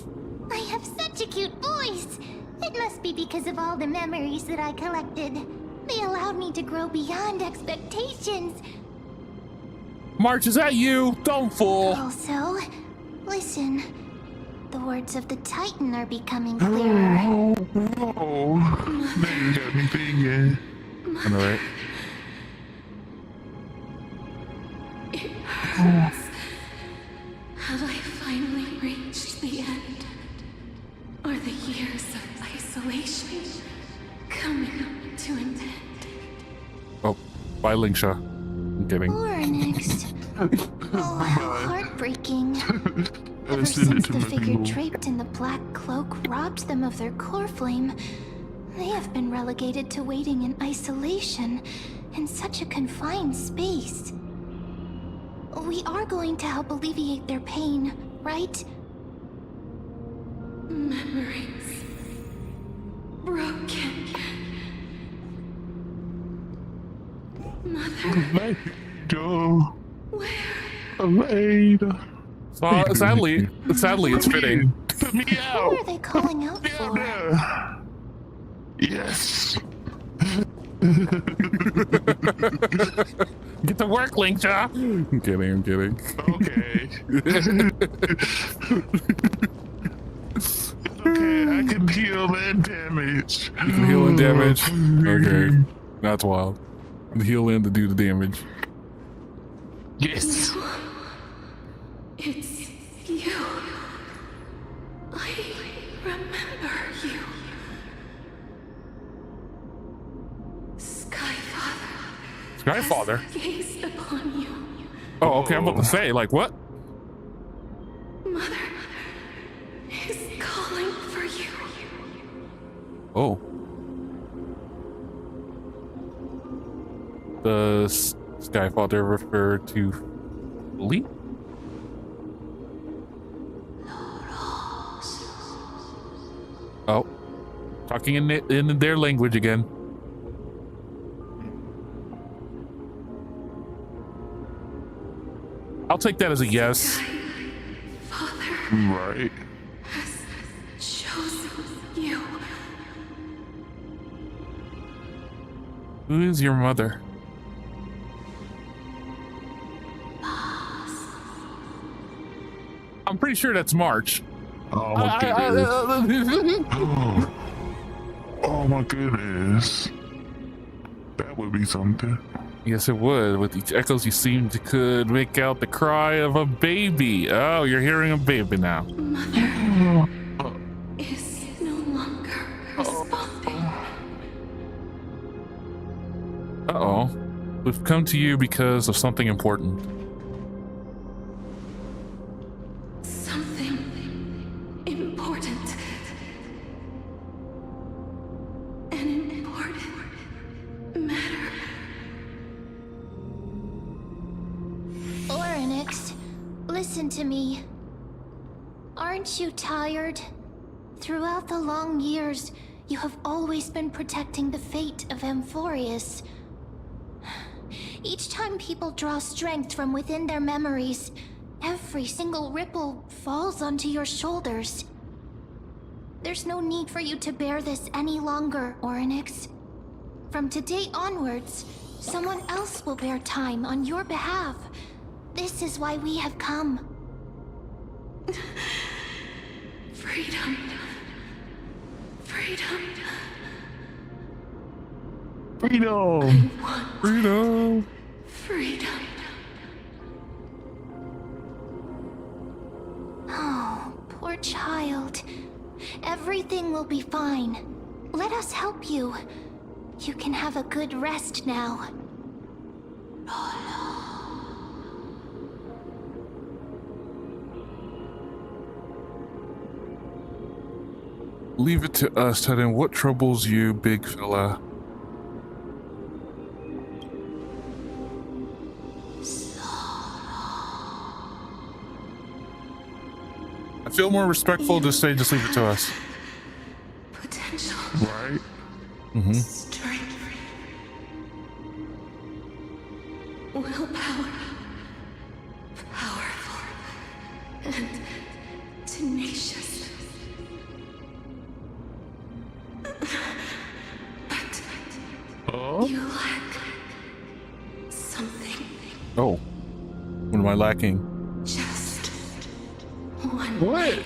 I have such a cute voice. It must be because of all the memories that I collected. They allowed me to grow beyond expectations. March, is that you? Don't fool. Also, listen. The words of the Titan are becoming clearer. Oh, now you got me thinking. I know, right? It hurts. Have I finally reached the end? Are the years of isolation coming to an end? Oh, bye, Lingsha. I'm kidding. Next. Oh, how heartbreaking. Ever since the figure draped in the black cloak robbed them of their core flame, they have been relegated to waiting in isolation in such a confined space. We are going to help alleviate their pain, right? Memories broken. Mother, Joe. where? Almeida. Sadly, it's fitting. Put me Who out. are they calling out Down for? there. Yes. Get to work, Lingsha. I'm kidding. Okay. Okay, I can heal that damage. You can heal and damage. Okay, that's wild. Heal in to do the damage. Yes. It's you. I remember you. Skyfather? has gazed upon you. Oh, okay, I'm about to say, like, what? Mother is calling for you. Oh. Does Skyfather refer to Lee? Oh. Talking in their language again. I'll take that as a yes. Father Right. has chosen you. Who is your mother? I'm pretty sure that's March. Oh my goodness. Oh my goodness. That would be something. Yes, it would. With each echoes, you seem to could make out the cry of a baby. Oh, you're hearing a baby now. Mother is no longer responding. Uh-oh. We've come to you because of something important. Something important. listen to me. Aren't you tired? Throughout the long years, you have always been protecting the fate of Amphorius. Each time people draw strength from within their memories, every single ripple falls onto your shoulders. There's no need for you to bear this any longer, Orynyx. From today onwards, someone else will bear time on your behalf. This is why we have come. Freedom. Freedom. Freedom. Freedom. Freedom. Oh, poor child. Everything will be fine. Let us help you. You can have a good rest now. Leave it to us, Titan. What troubles you, big fella? I feel more respectful to say just leave it to us. Potential. Right? Mm-hmm. Strength. Willpower. Powerful. And tenacious. But you lack something. Oh. What am I lacking? Just one. What?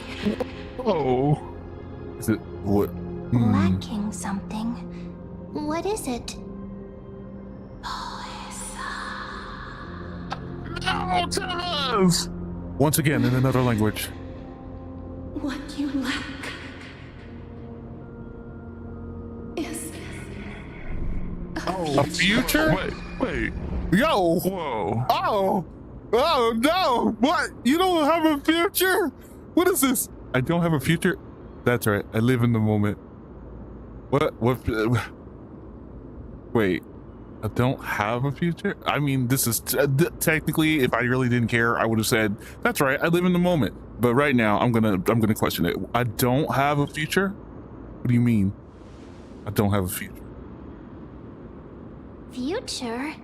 Oh. Is it what? Lacking something. What is it? No, tell us. Once again, in another language. What you lack is A future? Wait. Yo! Whoa. Oh! Oh no! What? You don't have a future? What is this? I don't have a future? That's right. I live in the moment. What? Wait. I don't have a future? I mean, this is technically, if I really didn't care, I would have said, that's right, I live in the moment. But right now, I'm gonna question it. I don't have a future? What do you mean? I don't have a future. Future?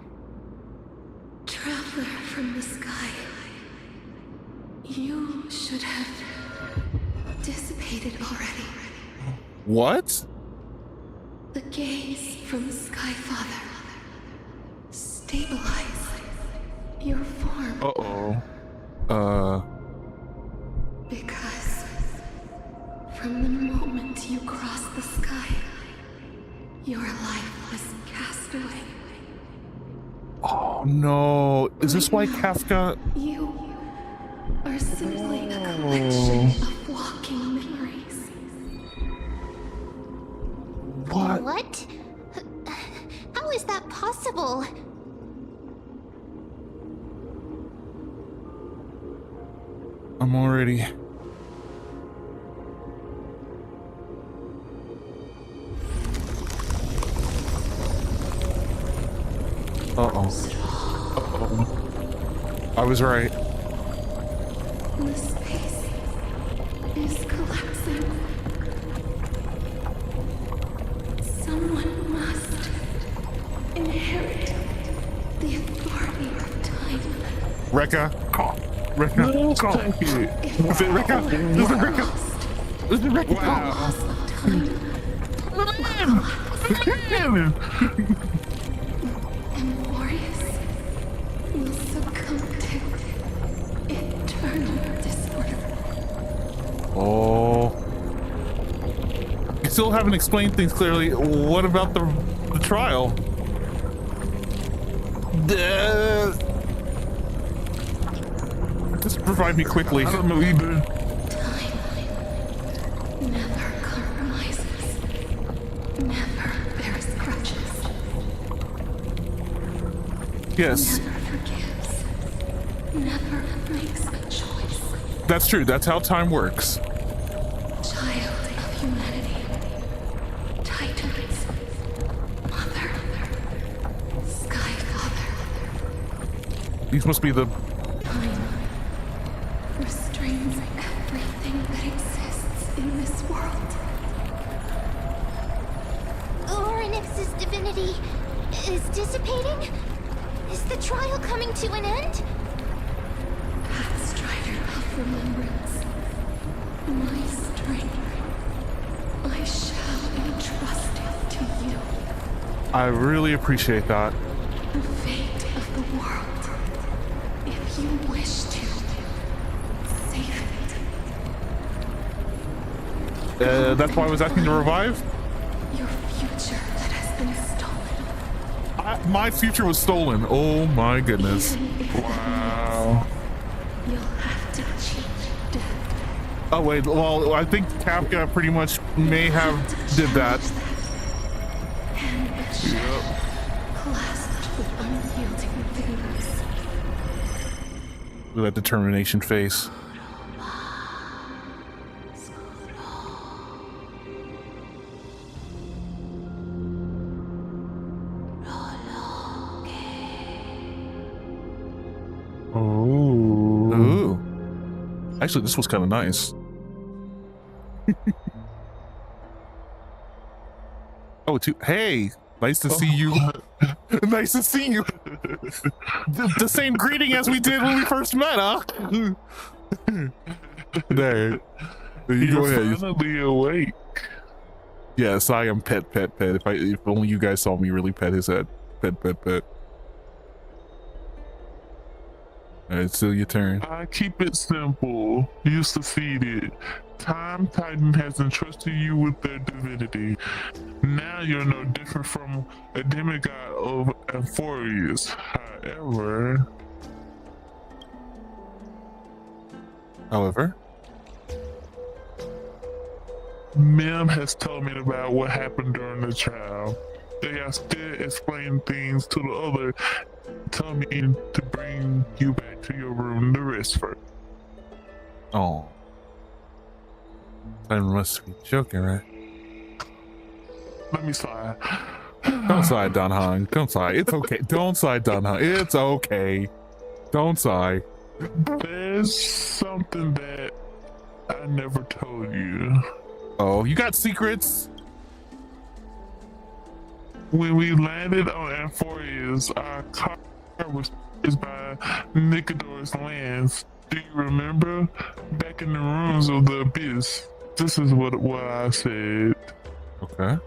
traveler from the sky. You should have dissipated already. What? The gaze from Sky Father stabilized your form. Because from the moment you crossed the sky, your life was cast away. Oh no. Is this why Kafka... You are simply a collection of walking memories. What? What? How is that possible? I'm already... Uh-oh. I was right. The space is collapsing. Someone must inherit the authority of time. Rekka. Rekka. Thank you. Is it Rekka? Is it Rekka? Is it Rekka? Wow. Amphorius will succumb to eternal disorder. Oh. You still haven't explained things clearly. What about the trial? Just provide me quickly. I don't know either. Time never compromises, never bears grudges, Yes, never forgives, never makes a choice. that's true. That's how time works. Child of humanity, Titans, Mother, Sky Father. These must be the... Time city is dissipating? Is the trial coming to an end? Strider of remembrance, my strength, I shall entrust it to you. I really appreciate that. The fate of the world, if you wish to save it. That's why I was asking to revive? Your future that has been stolen. My future was stolen. Oh my goodness. Even if Wow. you'll have to cheat death. Oh wait, well, I think Kafka pretty much may have did that. And a shadow clasped with unyielding fingers. With that determination face. Ooh. Actually, this was kind of nice. Oh, hey, nice to see you. Nice to see you. The same greeting as we did when we first met, huh? There. You go ahead. Finally awake. Yes, I am pet. If only you guys saw me really pet his head. Pet. All right, still your turn. I keep it simple. You succeeded. Time Titan has entrusted you with their divinity. Now you're no different from a demigod of Amphorius. However, Mim has told me about what happened during the trial. They are still explaining things to the other. Tell me to bring you back to your room to rest first. oh, I must be joking, right? Let me slide. Don't sigh, Don Han. Don't sigh. It's okay. Don't sigh, Don Han. It's okay. Don't sigh. There's something that I never told you. Oh, you got secrets? When we landed on Amphorius, our car is by Nicodor's lands. Do you remember? Back in the rooms of the abyss. This is what I said. Okay.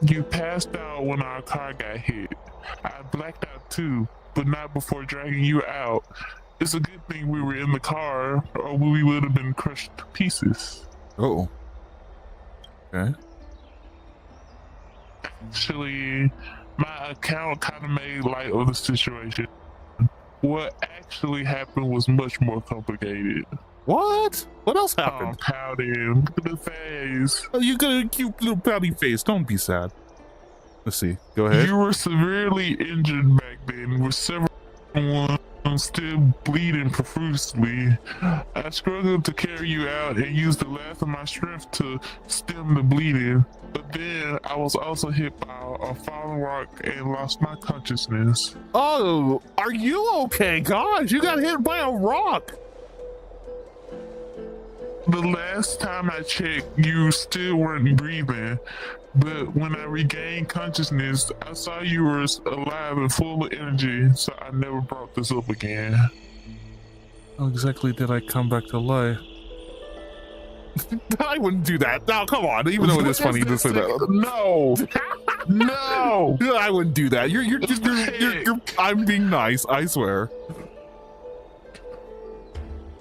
You passed out when our car got hit. I blacked out too, but not before dragging you out. It's a good thing we were in the car, or we would have been crushed to pieces. Oh. Okay. Actually, my account kind of made light of the situation. What actually happened was much more complicated. What? What else happened? Oh, pouting. Look at the face. Oh, you got a cute little pouty face. Don't be sad. Let's see. Go ahead. You were severely injured back then, with several wounds still bleeding profusely. I struggled to carry you out and used the last of my strength to stem the bleeding. But then I was also hit by a falling rock and lost my consciousness. Oh, are you okay? Gosh, you got hit by a rock. The last time I checked, you still weren't breathing. But when I regained consciousness, I saw you were alive and full of energy, so I never brought this up again. How exactly did I come back to life? I wouldn't do that. No, come on. Even though it is funny to say that. No, no, I wouldn't do that. You're I'm being nice. I swear.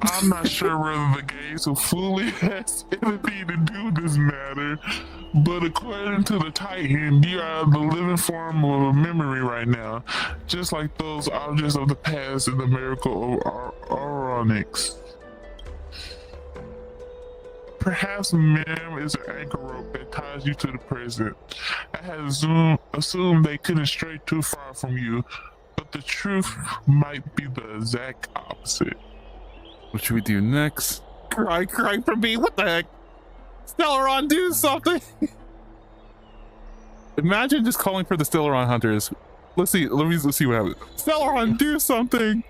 I'm not sure whether the gaze of fully has anything to do with this matter, but according to the Titan, you are the living form of a memory right now, just like those objects of the past in the miracle of Onyx. Perhaps Mim is an anchor rope that ties you to the present. I had assumed they couldn't stray too far from you, but the truth might be the exact opposite. What should we do next? Cry for me. What the heck? Stellaron, do something. Imagine just calling for the Stellaron hunters. Let's see what happens. Stellaron, do something.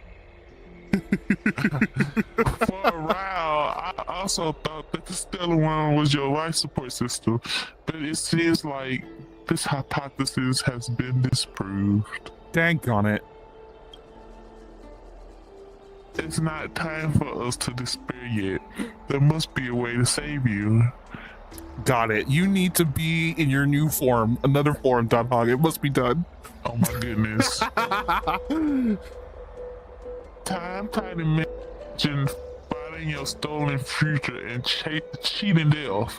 For a while, I also thought that the stellar one was your life support system, but it seems like this hypothesis has been disproved. Dang on it. It's not time for us to despair yet. There must be a way to save you. Got it. You need to be in your new form, another form, Don Hog. It must be done. Oh my goodness. Time trying to imagine finding your stolen future and cheating death.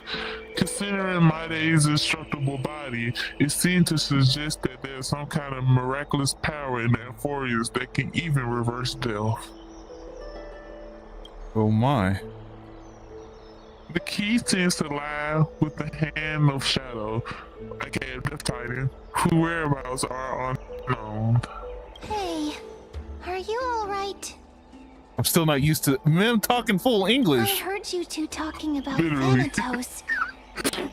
Considering my day's indestructible body, it seems to suggest that there's some kind of miraculous power in the Euphorians that can even reverse death. Oh my. The key seems to lie with the Hand of Shadow, aka Death Titan, whose whereabouts are unknown. Hey, are you alright? I'm still not used to men talking full I English. heard you two talking about Literally. Thanatos.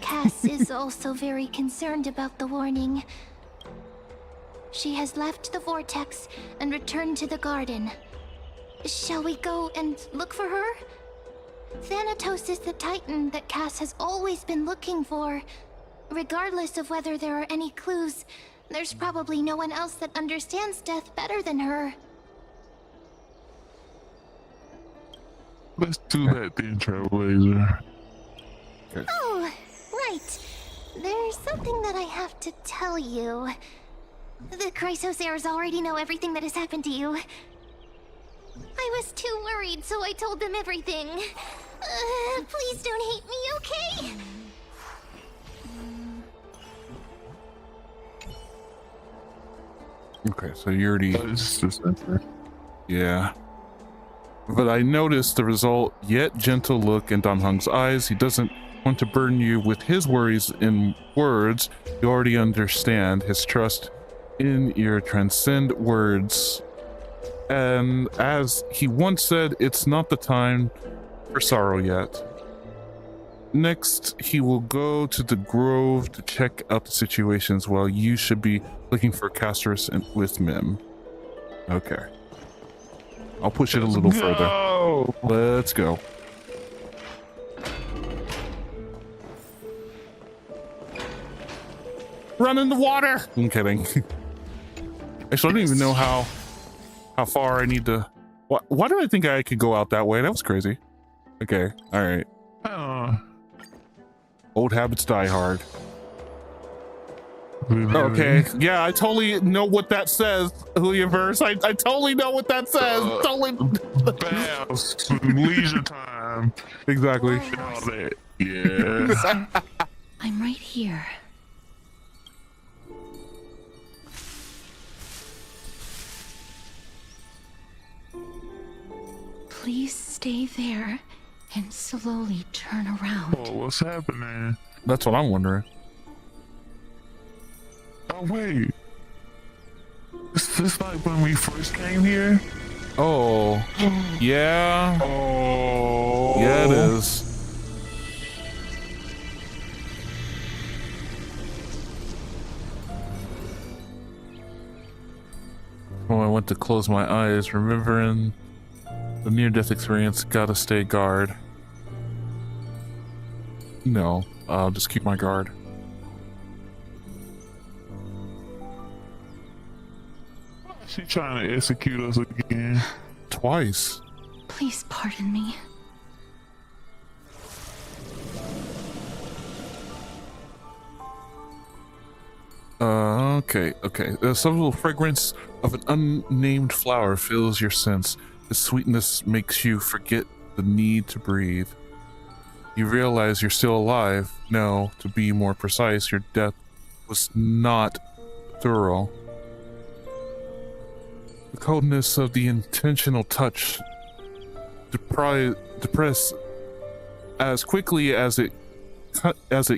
Cass is also very concerned about the warning. She has left the vortex and returned to the garden. Shall we go and look for her? Thanatos is the Titan that Cass has always been looking for. Regardless of whether there are any clues, there's probably no one else that understands death better than her. Let's do that then, Trailblazer. Oh, right. There's something that I have to tell you. The Chrysosairs already know everything that has happened to you. I was too worried, so I told them everything. Please don't hate me, okay? Okay, so you already... It's just that. Yeah. But I noticed the result, yet gentle look in Don Hung's eyes. He doesn't want to burden you with his worries in words. You already understand his trust in your transcend words. And as he once said, it's not the time for sorrow yet. Next, he will go to the grove to check out the situations while you should be looking for Casterus and with Mim. Okay. I'll push it a little further. Let's go. Run in the water! I'm kidding. Actually, I don't even know how far I need to... Why do I think I could go out that way? That was crazy. Okay, alright. Old habits die hard. Okay, yeah, I totally know what that says, Juliaverse. I totally know what that says. Totally. Baths, leisure time. Exactly. And all that. Yeah. I'm right here. Please stay there and slowly turn around. Oh, what's happening? That's what I'm wondering. Oh, wait. Is this like when we first came here? Oh. Yeah. Oh. Yeah, it is. Oh, I went to close my eyes, remembering the near-death experience. Gotta stay guard. No, I'll just keep my guard. She trying to execute us again. Twice. Please pardon me. Okay. The subtle fragrance of an unnamed flower fills your sense. The sweetness makes you forget the need to breathe. You realize you're still alive. No, to be more precise, your death was not thorough. The coldness of the intentional touch depress as quickly as it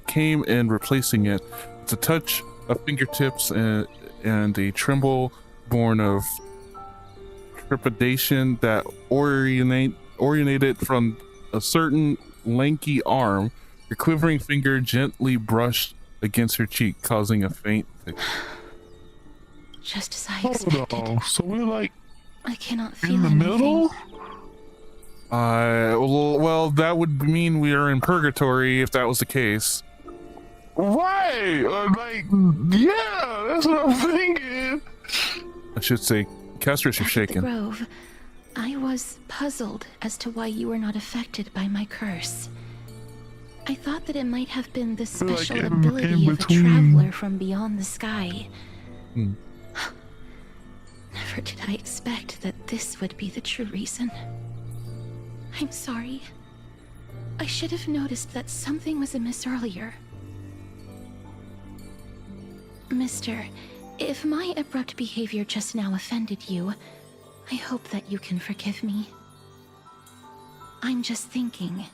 came in, replacing it. It's a touch of fingertips and a tremble born of trepidation that originated from a certain lanky arm. Your quivering finger gently brushed against her cheek, causing a faint tick. Just as I Hold expected. on. So we're like I cannot feel In the anything. middle? Well, that would mean we are in purgatory if that was the case. Right! Like, yeah, that's what I'm thinking. I should say, Kestrus, you're Back at the shaken. Grove, I was puzzled as to why you were not affected by my curse. I thought that it might have been the Like special in ability of a between. traveler from beyond the sky. Hmm. Never did I expect that this would be the true reason. I'm sorry. I should have noticed that something was amiss earlier. Mister, if my abrupt behavior just now offended you, I hope that you can forgive me. I'm just thinking,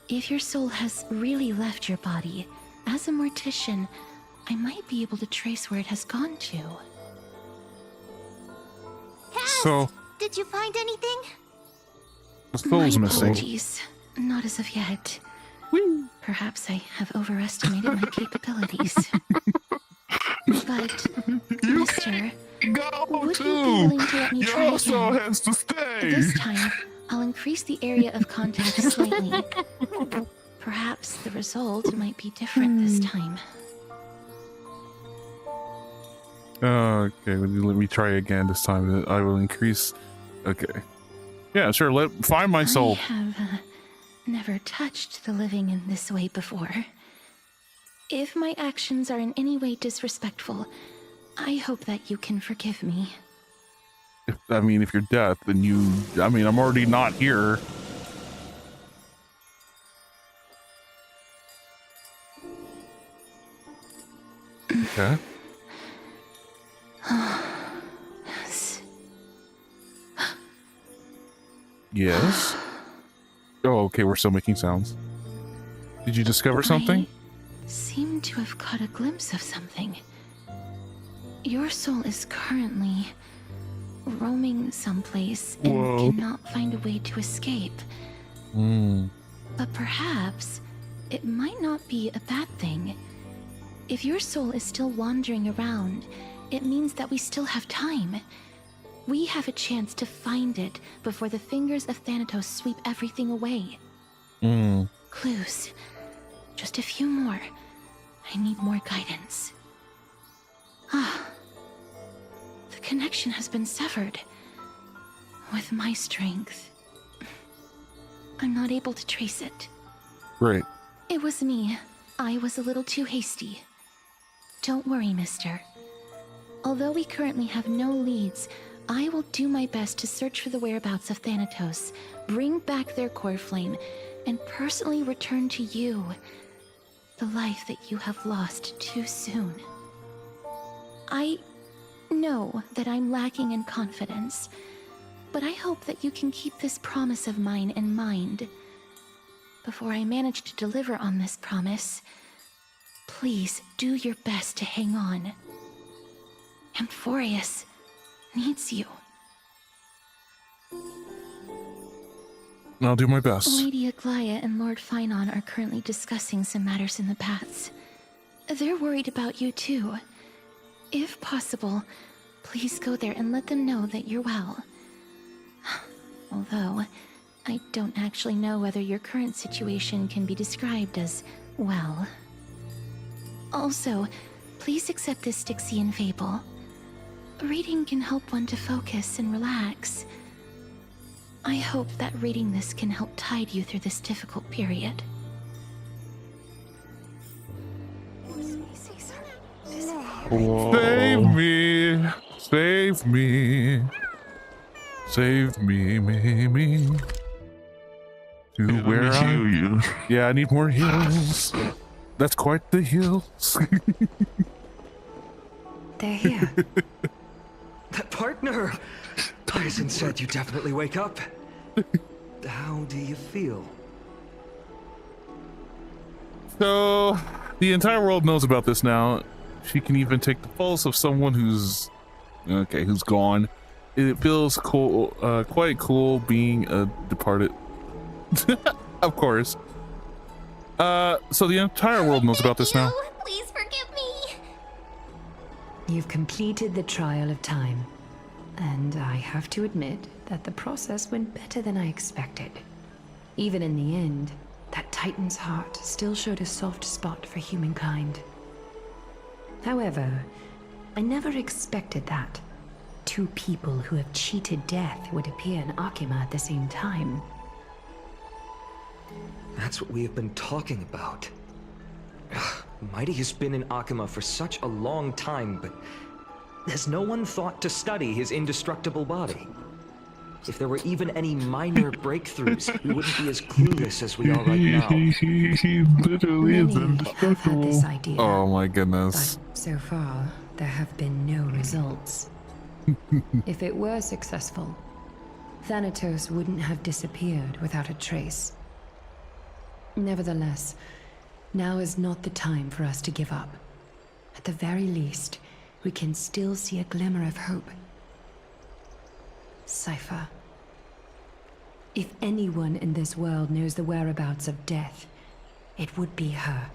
if your soul has really left your body, as a mortician, I might be able to trace where it has gone to. So, Did you find anything? the soul's My missing. apologies. Not as of yet. Perhaps I have overestimated my capabilities. But, Mister, Go would you be to! willing to let me try Your soul again? has to stay! This time, I'll increase the area of contact slightly. Perhaps the result might be different this time. Okay, let me try again this time. I will increase. Okay. Yeah, sure. Find my soul. I have never touched the living in this way before. If my actions are in any way disrespectful, I hope that you can forgive me. If you're death, then you. I'm already not here. Okay. Yes. Oh, okay. We're still making sounds. Did you discover something? I seem to have caught a glimpse of something. Your soul is currently roaming someplace and Whoa. cannot find a way to escape. Hmm. But perhaps it might not be a bad thing. If your soul is still wandering around, it means that we still have time. We have a chance to find it before the fingers of Thanatos sweep everything away. Hmm. Clues. Just a few more. I need more guidance. Ah. The connection has been severed. With my strength, I'm not able to trace it. Great. It was me. I was a little too hasty. Don't worry, mister. Although we currently have no leads, I will do my best to search for the whereabouts of Thanatos, bring back their core flame, and personally return to you the life that you have lost too soon. I know that I'm lacking in confidence, but I hope that you can keep this promise of mine in mind. Before I manage to deliver on this promise, please do your best to hang on. Amphorius needs you. I'll do my best. Lady Aglaya and Lord Finon are currently discussing some matters in the paths. They're worried about you too. If possible, please go there and let them know that you're well. Although, I don't actually know whether your current situation can be described as well. Also, please accept this Styxian fable. Reading can help one to focus and relax. I hope that reading this can help tide you through this difficult period. Whoa. Save me! Save me! Save me, me. To Let where me I... heal you. Yeah, I need more heals. That's quite the heals. They're here. That partner! Tyson said you definitely wake up. How do you feel? So, the entire world knows about this now. She can even take the pulse of someone who's gone. It feels cool, quite cool being a departed. Of course. So the entire world knows about this now. Please forgive me. You've completed the trial of time. and I have to admit that the process went better than I expected. Even in the end, that Titan's heart still showed a soft spot for humankind. However, I never expected that two people who have cheated death would appear in Akima at the same time. That's what we have been talking about. Mighty has been in Akima for such a long time, but has no one thought to study his indestructible body? If there were even any minor breakthroughs, we wouldn't be as clueless as we are right now. He literally is Many have had indestructible. this idea, Oh my goodness. but so far, there have been no results. If it were successful, Thanatos wouldn't have disappeared without a trace. Nevertheless, now is not the time for us to give up. At the very least, we can still see a glimmer of hope. Cypher. If anyone in this world knows the whereabouts of death, it would be her.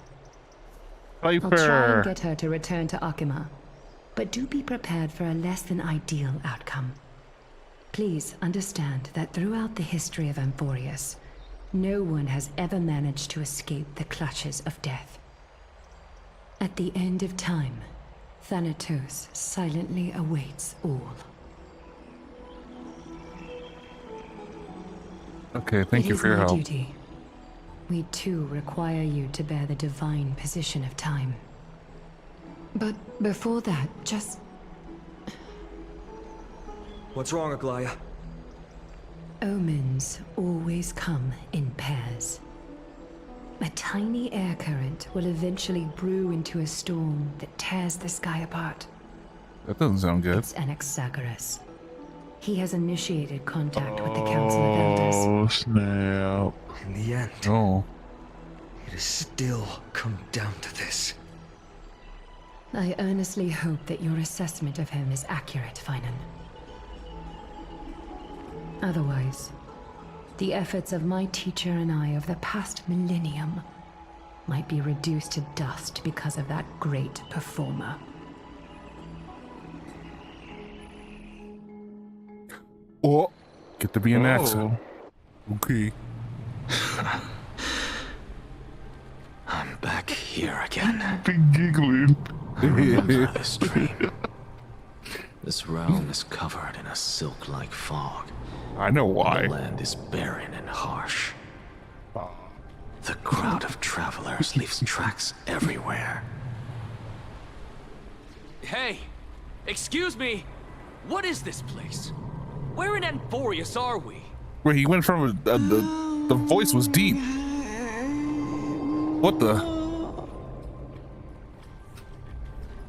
I'll try and Viper. get her to return to Akima, but do be prepared for a less than ideal outcome. Please understand that throughout the history of Amphorius, no one has ever managed to escape the clutches of death. At the end of time, Thanatos silently awaits all. Okay, thank you for your It is help. my duty. We too require you to bear the divine position of time. But before that, just... What's wrong, Aglaya? Omens always come in pairs. A tiny air current will eventually brew into a storm that tears the sky apart. That doesn't sound good. It's ANAXAS. He has initiated contact with the Council of Elders. Oh, snap. In the end, Oh. it has still come down to this. I earnestly hope that your assessment of him is accurate, Finan. Otherwise, the efforts of my teacher and I of the past millennium might be reduced to dust because of that great performer. Oh, get to be an ANAXAS. Okay. I'm back here again. Be giggling. Remember this dream. This realm is covered in a silk-like fog. I know The why. land is barren and harsh. The crowd of travelers leaves tracks everywhere. Hey! Excuse me! What is this place? Where in Amphorius are we? Wait, he went from the voice was deep. What the?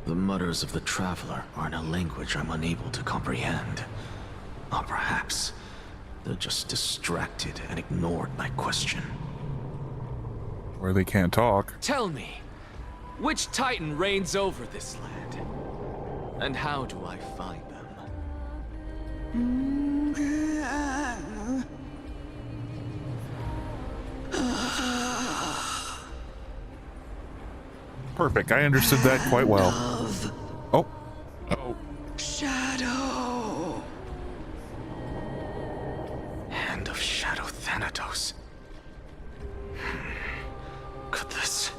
The mutters of the traveler are in a language I'm unable to comprehend. Or perhaps they're just distracted and ignored my question. Where they can't talk. Tell me, which Titan reigns over this land? And how do I find them? Perfect. I understood that quite well. Oh. Oh. Shadow! Hand of Shadow Thanatos. Could this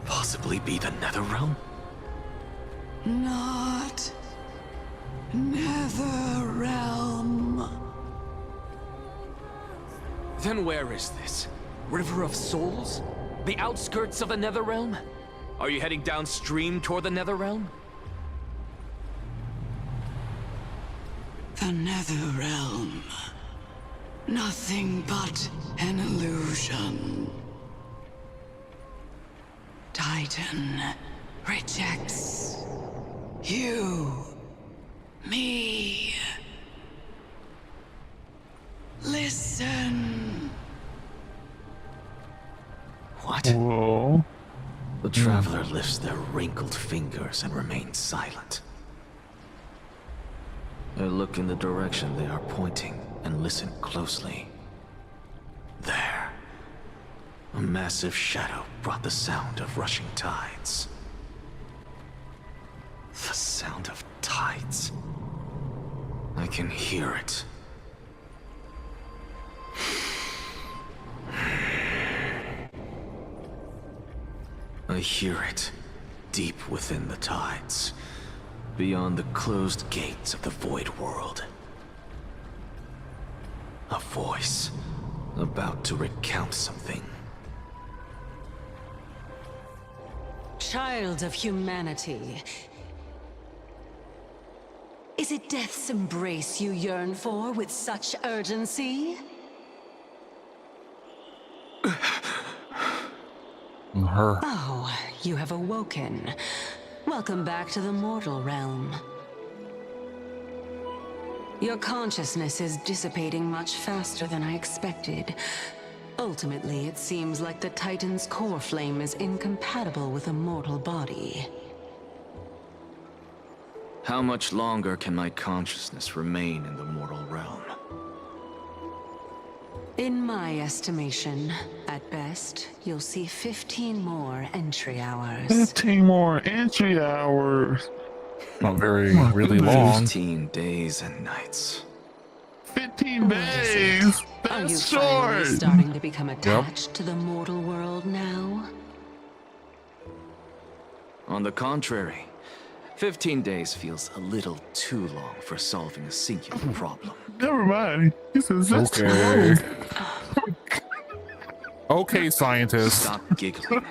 possibly be the Netherrealm? Not Netherrealm. Then where is this? River of Souls? The outskirts of the Netherrealm? Are you heading downstream toward the Netherrealm? The Netherrealm. Nothing but an illusion. Titan rejects you, me. Listen. What? Whoa. The traveler lifts their wrinkled fingers and remains silent. I look in the direction they are pointing and listen closely. There. A massive shadow brought the sound of rushing tides. The sound of tides. I can hear it. I hear it, deep within the tides, beyond the closed gates of the void world. A voice, about to recount something. Child of humanity, is it death's embrace you yearn for with such urgency? Her. Oh, you have awoken. Welcome back to the mortal realm. Your consciousness is dissipating much faster than I expected. Ultimately, it seems like the Titan's core flame is incompatible with a mortal body. How much longer can my consciousness remain in the mortal realm? In my estimation, at best, you'll see 15 more entry hours. 15 more entry hours. Not really long. 15 days and nights. 15 days. Are you That's finally short. starting to become attached to the mortal world now? On the contrary, 15 days feels a little too long for solving a singular problem. Never mind. He says that's Okay. too Okay, scientist. Stop giggling.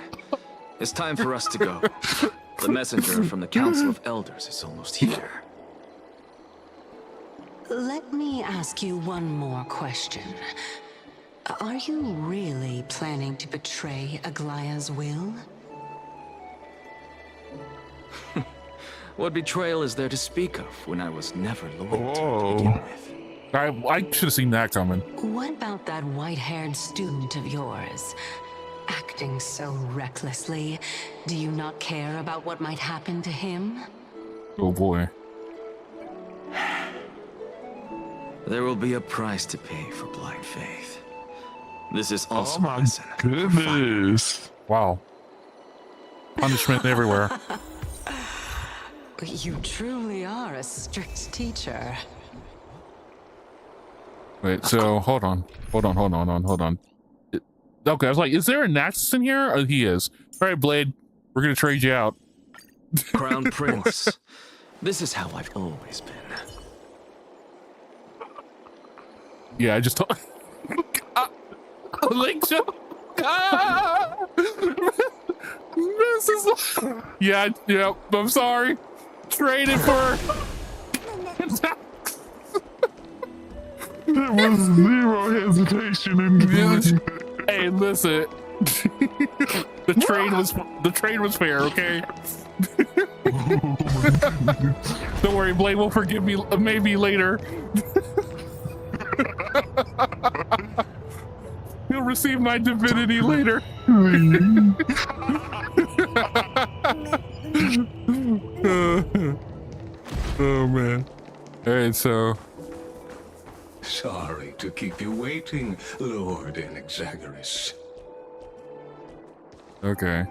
It's time for us to go. The messenger from the Council of Elders is almost here. Let me ask you one more question. Are you really planning to betray Aglaya's will? What betrayal is there to speak of when I was never loyal to her Oh. to begin with? I should have seen that coming. What about that white-haired student of yours? Acting so recklessly, do you not care about what might happen to him? Oh boy. There will be a price to pay for blind faith. This is also Oh my a lesson. goodness. Wow. Punishment everywhere. You truly are a strict teacher. Wait, so hold on. Okay, I was like, is there a ANAXAS in here? Oh, he is. All right, Blade, we're gonna trade you out. Crown Prince. This is how I've always been. Yeah, I just told. Linkja. This is. Yeah. I'm sorry. Traded for. There was zero hesitation in doing that. Hey, listen. The trade was fair, okay? Don't worry, Blade will forgive me maybe later. He'll receive my divinity later. Oh man. Alright, so Sorry to keep you waiting, Lord ANAXAS. okay.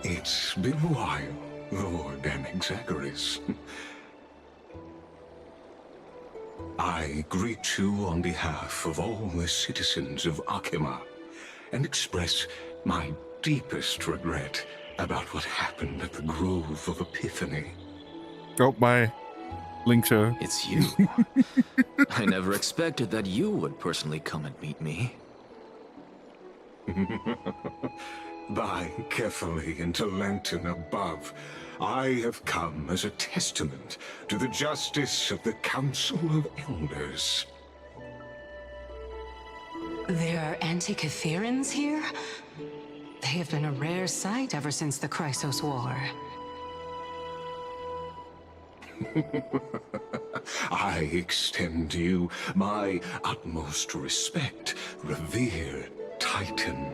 It's been a while, Lord ANAXAS. I greet you on behalf of all the citizens of Akima and express my deepest regret about what happened at the Grove of Epiphany. Oh, bye, Linkja. It's you. I never expected that you would personally come and meet me. By carefully into Lantern above, I have come as a testament to the justice of the Council of Elders. There are Antikytherans here? They have been a rare sight ever since the Chrysos War. I extend to you my utmost respect, revered Titan.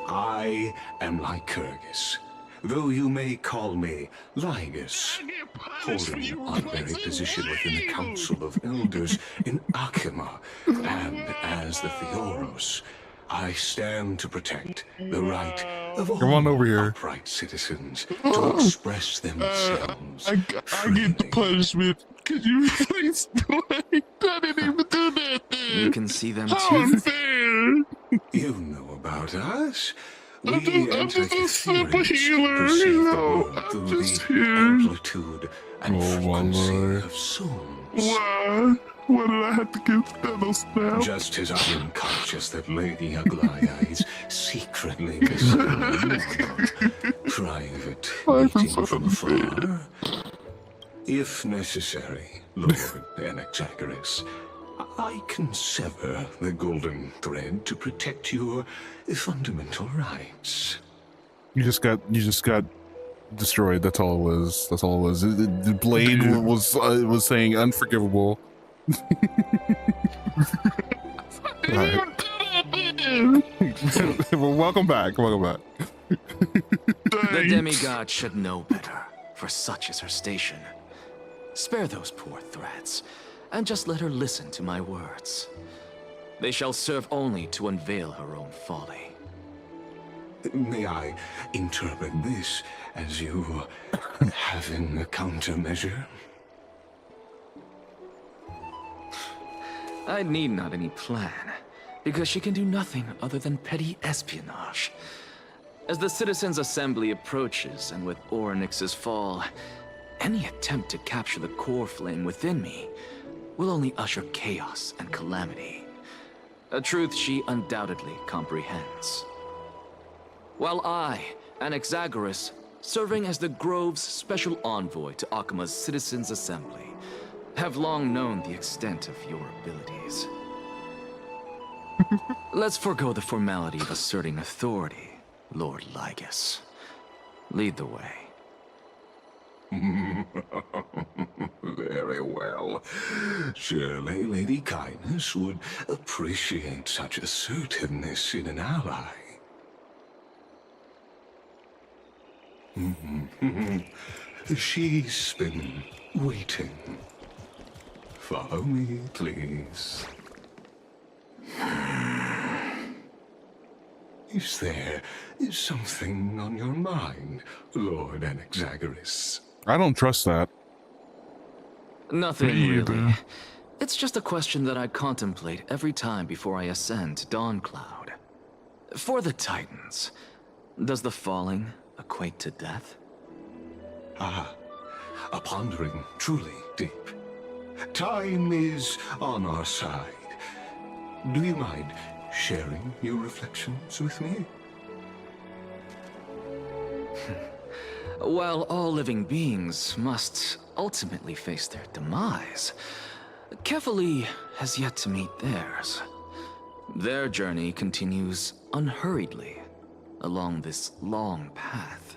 I am Lycurgus, though you may call me Lygus, holding an honorary position within the Council of Elders in Akima, and as the Theoros, I stand to protect the right Oh, Come on over here. Upright citizens to express themselves. I get the punishment. Could you please play? I didn't even do that. You can see them How too. unfair! You know about us. I'm just a simple healer, you know. I'm just here. Amplitude and Oh, frequency of souls. Why? Why did I have to get Thanos now? Just as I am conscious that Lady Aglaya is secretly listening, private meeting from afar. If necessary, Lord ANAXAS, I can sever the golden thread to protect your fundamental rights. You just got destroyed. That's all it was. That's all it was. The blade was saying unforgivable. Well, welcome back. Welcome back. The demigod should know better, for such is her station. Spare those poor threats, and just let her listen to my words. They shall serve only to unveil her own folly. May I interpret this as you having a countermeasure? I need not any plan, because she can do nothing other than petty espionage. As the Citizens' Assembly approaches, and with Orynyx's fall, any attempt to capture the core flame within me will only usher chaos and calamity. A truth she undoubtedly comprehends. While I, ANAXAS, serving as the Grove's special envoy to Akima's Citizens' Assembly, have long known the extent of your abilities. Let's forego the formality of asserting authority, Lord Lygus. Lead the way. Very well. Surely Lady Kindness would appreciate such assertiveness in an ally. She's been waiting. Follow me, please. Is there something on your mind, Lord ANAXAS? I don't trust that. Nothing really. It's just a question that I contemplate every time before I ascend to Dawncloud. For the Titans, does the falling equate to death? Ah, a pondering truly deep. Time is on our side. Do you mind sharing your reflections with me? While all living beings must ultimately face their demise, Kefali has yet to meet theirs. Their journey continues unhurriedly along this long path.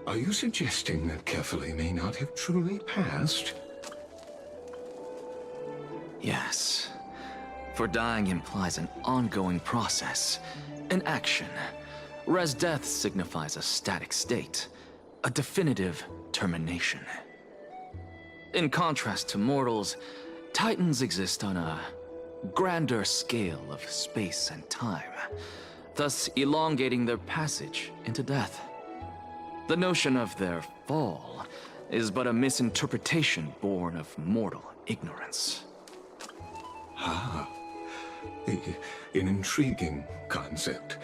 Are you suggesting that Kefali may not have truly passed? Yes. For dying implies an ongoing process, an action. Res death signifies a static state, a definitive termination. In contrast to mortals, Titans exist on a grander scale of space and time, thus elongating their passage into death. The notion of their fall is but a misinterpretation born of mortal ignorance. Ah, an intriguing concept,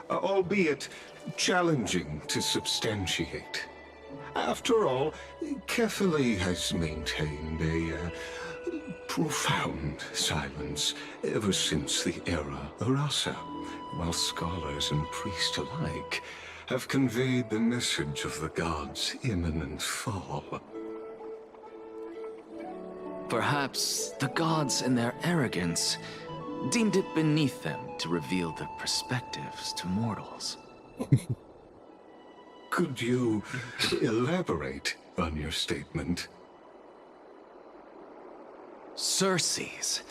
albeit challenging to substantiate. After all, Kefali has maintained a profound silence ever since the era Arasa, while scholars and priests alike have conveyed the message of the gods' imminent fall. Perhaps the gods in their arrogance deemed it beneath them to reveal their perspectives to mortals. Could you elaborate on your statement? Circes,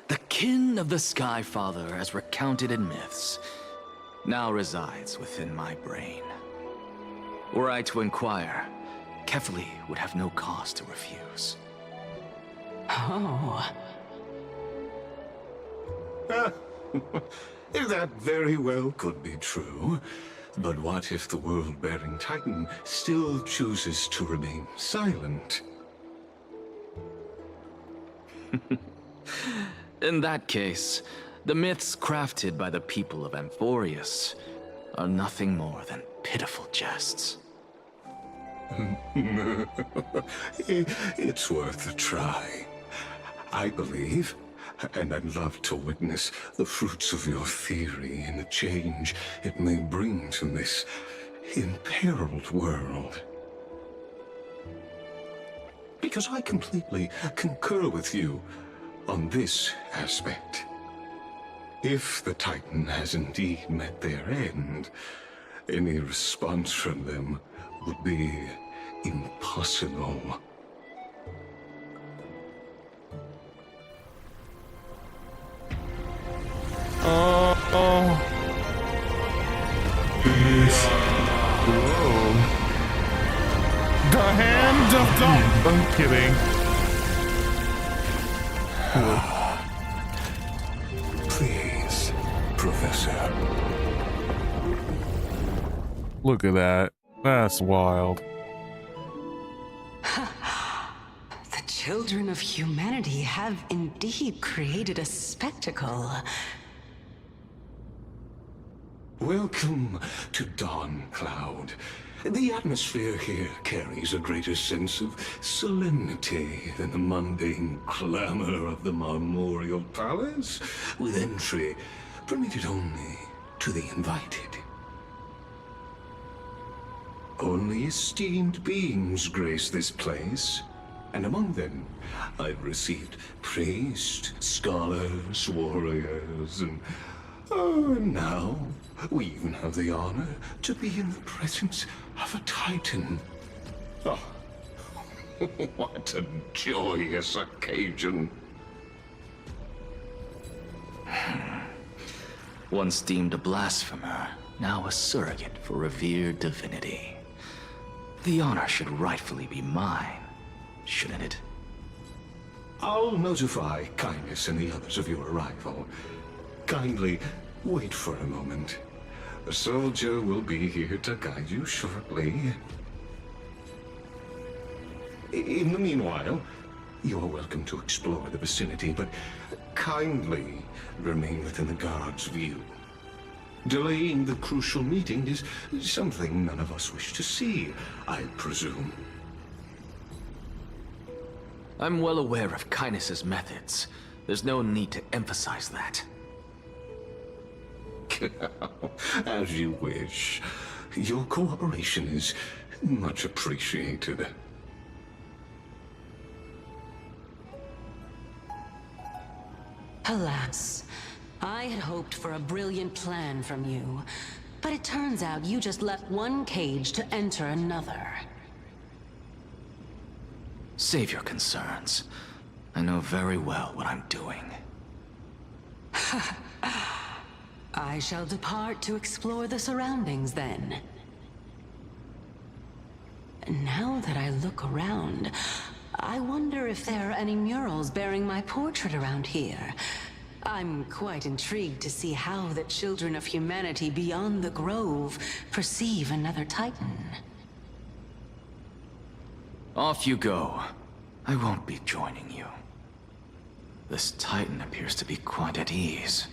the kin of the Sky Father as recounted in myths, now resides within my brain. Were I to inquire, Kefali would have no cause to refuse. Oh. That very well could be true. But what if the world-bearing Titan still chooses to remain silent? In that case, the myths crafted by the people of Amphorius are nothing more than pitiful jests. It's worth a try. I believe, and I'd love to witness the fruits of your theory and the change it may bring to this imperiled world. Because I completely concur with you on this aspect. If the Titan has indeed met their end, any response from them would be impossible. Whoa. The hand of God. I'm kidding. Please, Professor. Look at that. That's wild. The children of humanity have indeed created a spectacle. Welcome to Dawn Cloud. The atmosphere here carries a greater sense of solemnity than the mundane clamor of the Marmorial Palace, with entry permitted only to the invited. Only esteemed beings grace this place, and among them I've received priests, scholars, warriors, and now we even have the honor to be in the presence of a Titan. Oh, what a joyous occasion. Once deemed a blasphemer, now a surrogate for revered divinity. The honor should rightfully be mine, shouldn't it? I'll notify Kindness and the others of your arrival. Kindly wait for a moment. A soldier will be here to guide you shortly. In the meanwhile, you are welcome to explore the vicinity, but kindly remain within the guard's view. Delaying the crucial meeting is something none of us wish to see, I presume. I'm well aware of Kindness's methods. There's no need to emphasize that. As you wish. Your cooperation is much appreciated. Alas, I had hoped for a brilliant plan from you, but it turns out you just left one cage to enter another. Save your concerns. I know very well what I'm doing. I shall depart to explore the surroundings then. Now that I look around, I wonder if there are any murals bearing my portrait around here. I'm quite intrigued to see how the children of humanity beyond the Grove perceive another Titan. Off you go. I won't be joining you. This Titan appears to be quite at ease.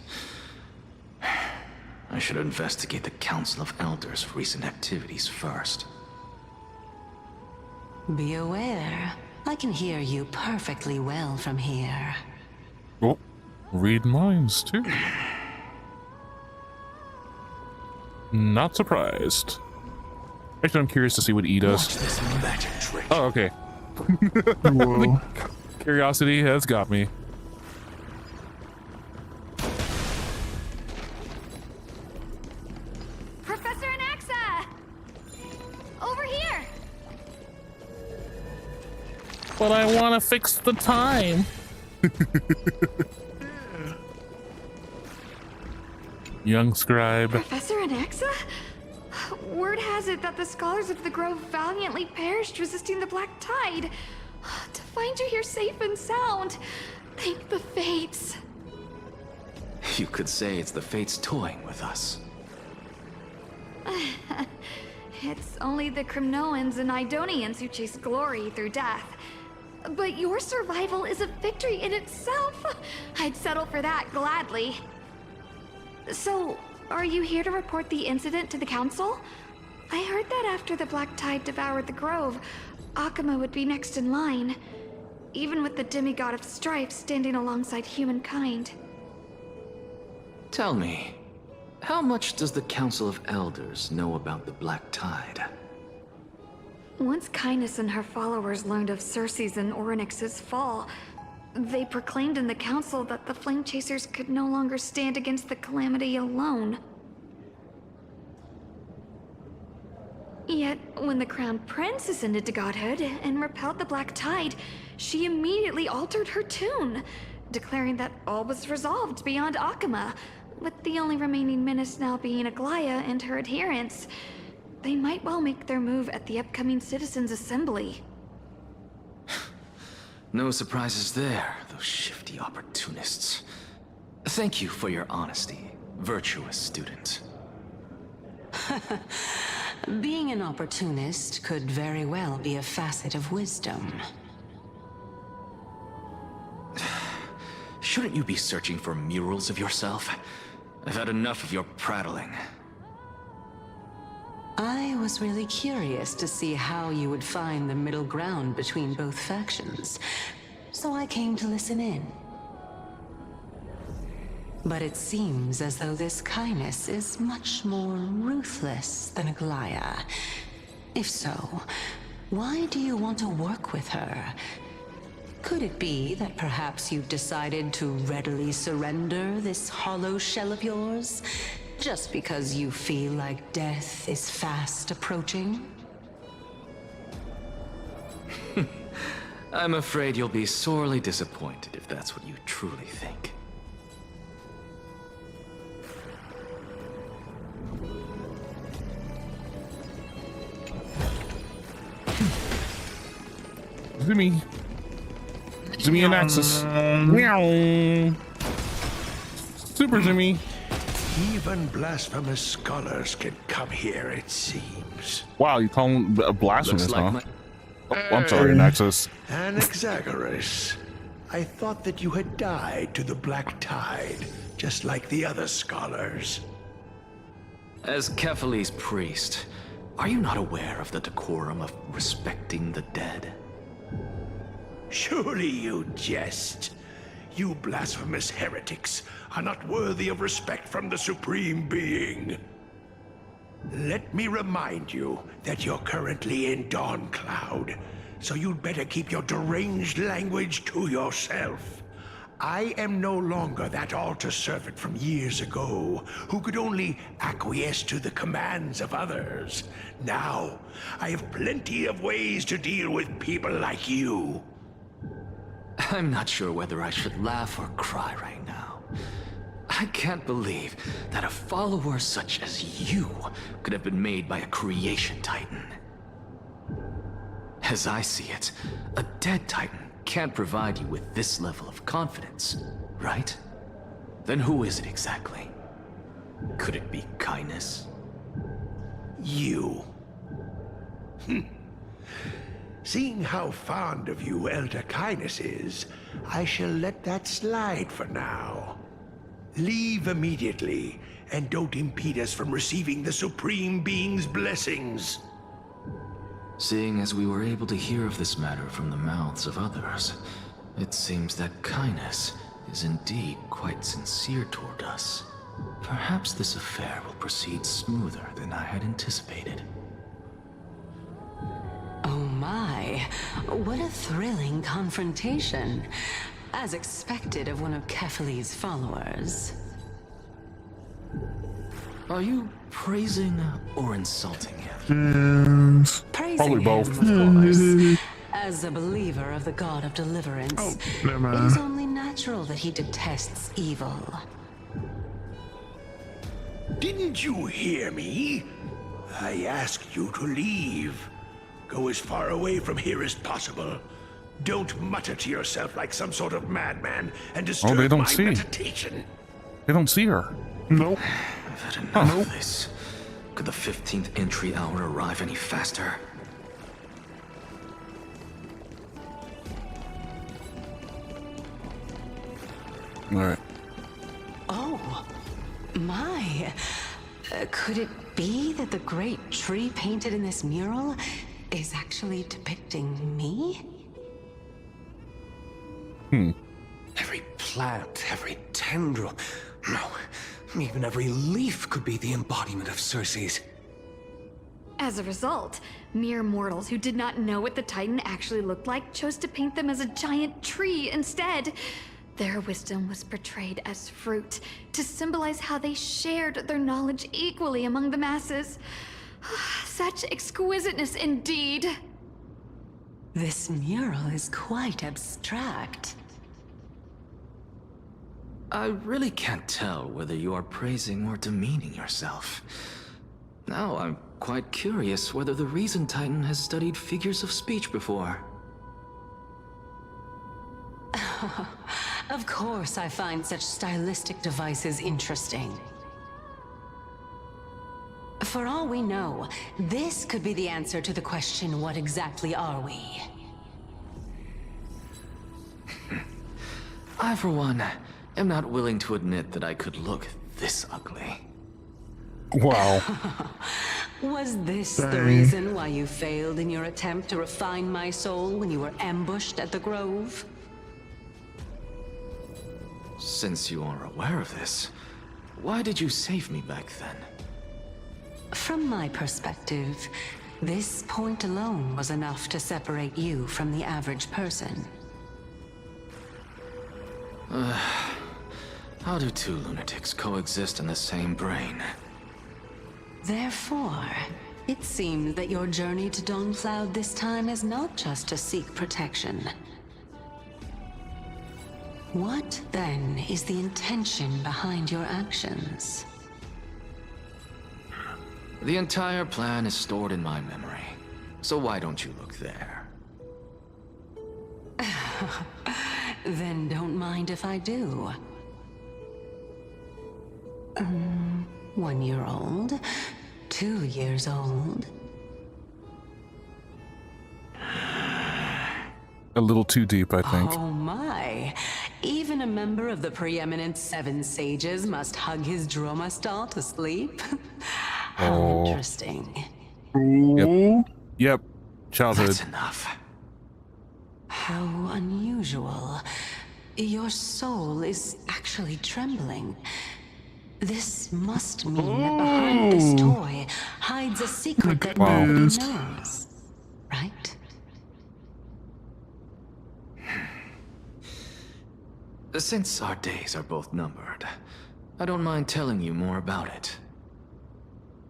I should investigate the Council of Elders' recent activities first. Be aware, I can hear you perfectly well from here. Oh, read minds too. Not surprised. Actually, I'm curious to see what E does. Watch this magic trick. Oh, okay. Whoa. Curiosity has got me. Professor ANAXAS! Over here! But I want to fix the time. Young scribe. Professor ANAXAS? Word has it that the scholars of the Grove valiantly perished resisting the Black Tide. To find you here safe and sound, thank the Fates. You could say it's the Fates toying with us. It's only the Kremnoans and Idonians who chase glory through death. But your survival is a victory in itself. I'd settle for that gladly. So, are you here to report the incident to the council? I heard that after the Black Tide devoured the grove, Akuma would be next in line, even with the demigod of strife standing alongside humankind. Tell me, how much does the Council of Elders know about the Black Tide? Once Kindness and her followers learned of Circe's and Orynyx's fall, they proclaimed in the council that the Flame Chasers could no longer stand against the calamity alone. Yet, when the Crown Prince ascended to godhood and repelled the Black Tide, she immediately altered her tune, declaring that all was resolved beyond Akuma, with the only remaining menace now being Aglaya and her adherents. They might well make their move at the upcoming Citizens' Assembly. No surprises there, those shifty opportunists. Thank you for your honesty, virtuous student. Being an opportunist could very well be a facet of wisdom. Shouldn't you be searching for murals of yourself? I've had enough of your prattling. I was really curious to see how you would find the middle ground between both factions, so I came to listen in. But it seems as though this Kindness is much more ruthless than Aglaya. If so, why do you want to work with her? Could it be that perhaps you've decided to readily surrender this hollow shell of yours, just because you feel like death is fast approaching? I'm afraid you'll be sorely disappointed if that's what you truly think. Zimmy. Zimmy ANAXAS. Meow. Super Zimmy. Even blasphemous scholars can come here, it seems. Wow, you call him blasphemous, Looks like huh? Oh, I'm sorry, ANAXAS. Anaxagoras, I thought that you had died to the Black Tide, just like the other scholars. As Kefali's priest, are you not aware of the decorum of respecting the dead? Surely you jest. You blasphemous heretics are not worthy of respect from the Supreme Being. Let me remind you that you're currently in Dawn Cloud, so you'd better keep your deranged language to yourself. I am no longer that altar servant from years ago, who could only acquiesce to the commands of others. Now, I have plenty of ways to deal with people like you. I'm not sure whether I should laugh or cry right now. I can't believe that a follower such as you could have been made by a creation titan. As I see it, a dead titan can't provide you with this level of confidence, right? Then who is it exactly? Could it be Kindness? You. Seeing how fond of you Elder Kindness is, I shall let that slide for now. Leave immediately, and don't impede us from receiving the Supreme Being's blessings. Seeing as we were able to hear of this matter from the mouths of others, it seems that Kindness is indeed quite sincere toward us. Perhaps this affair will proceed smoother than I had anticipated. Oh my, what a thrilling confrontation. As expected of one of Kefali's followers. Are you praising or insulting him? Praising Probably both. him, of course. As a believer of the god of deliverance, never mind. it is only natural that he detests evil. Didn't you hear me? I asked you to leave. Go as far away from here as possible. Don't mutter to yourself like some sort of madman and disturb they don't my see. meditation. They don't see her. Nope. I've had enough of this. Could the 15th entry hour arrive any faster? All right. Oh, my. Could it be that the great tree painted in this mural is actually depicting me? Every plant, every tendril, no, even every leaf could be the embodiment of Circe's. As a result, mere mortals who did not know what the Titan actually looked like chose to paint them as a giant tree instead. Their wisdom was portrayed as fruit, to symbolize how they shared their knowledge equally among the masses. Such exquisiteness indeed. This mural is quite abstract. I really can't tell whether you are praising or demeaning yourself. Now I'm quite curious whether the Reason Titan has studied figures of speech before. Of course I find such stylistic devices interesting. For all we know, this could be the answer to the question, what exactly are we? I, for one, am not willing to admit that I could look this ugly. Wow. Was this the reason why you failed in your attempt to refine my soul when you were ambushed at the Grove? Since you are aware of this, why did you save me back then? From my perspective, this point alone was enough to separate you from the average person. How do two lunatics coexist in the same brain? Therefore, it seems that your journey to Dawnfloud this time is not just to seek protection. What, then, is the intention behind your actions? The entire plan is stored in my memory, so why don't you look there? Then don't mind if I do. 1 year old, 2 years old. A little too deep, I think. Oh my. Even a member of the preeminent 7 sages must hug his droma stall to sleep? How interesting. Yep. Childhood. That's enough. How unusual. Your soul is actually trembling. This must mean that behind this toy hides a secret that nobody knows. Right? Since our days are both numbered, I don't mind telling you more about it.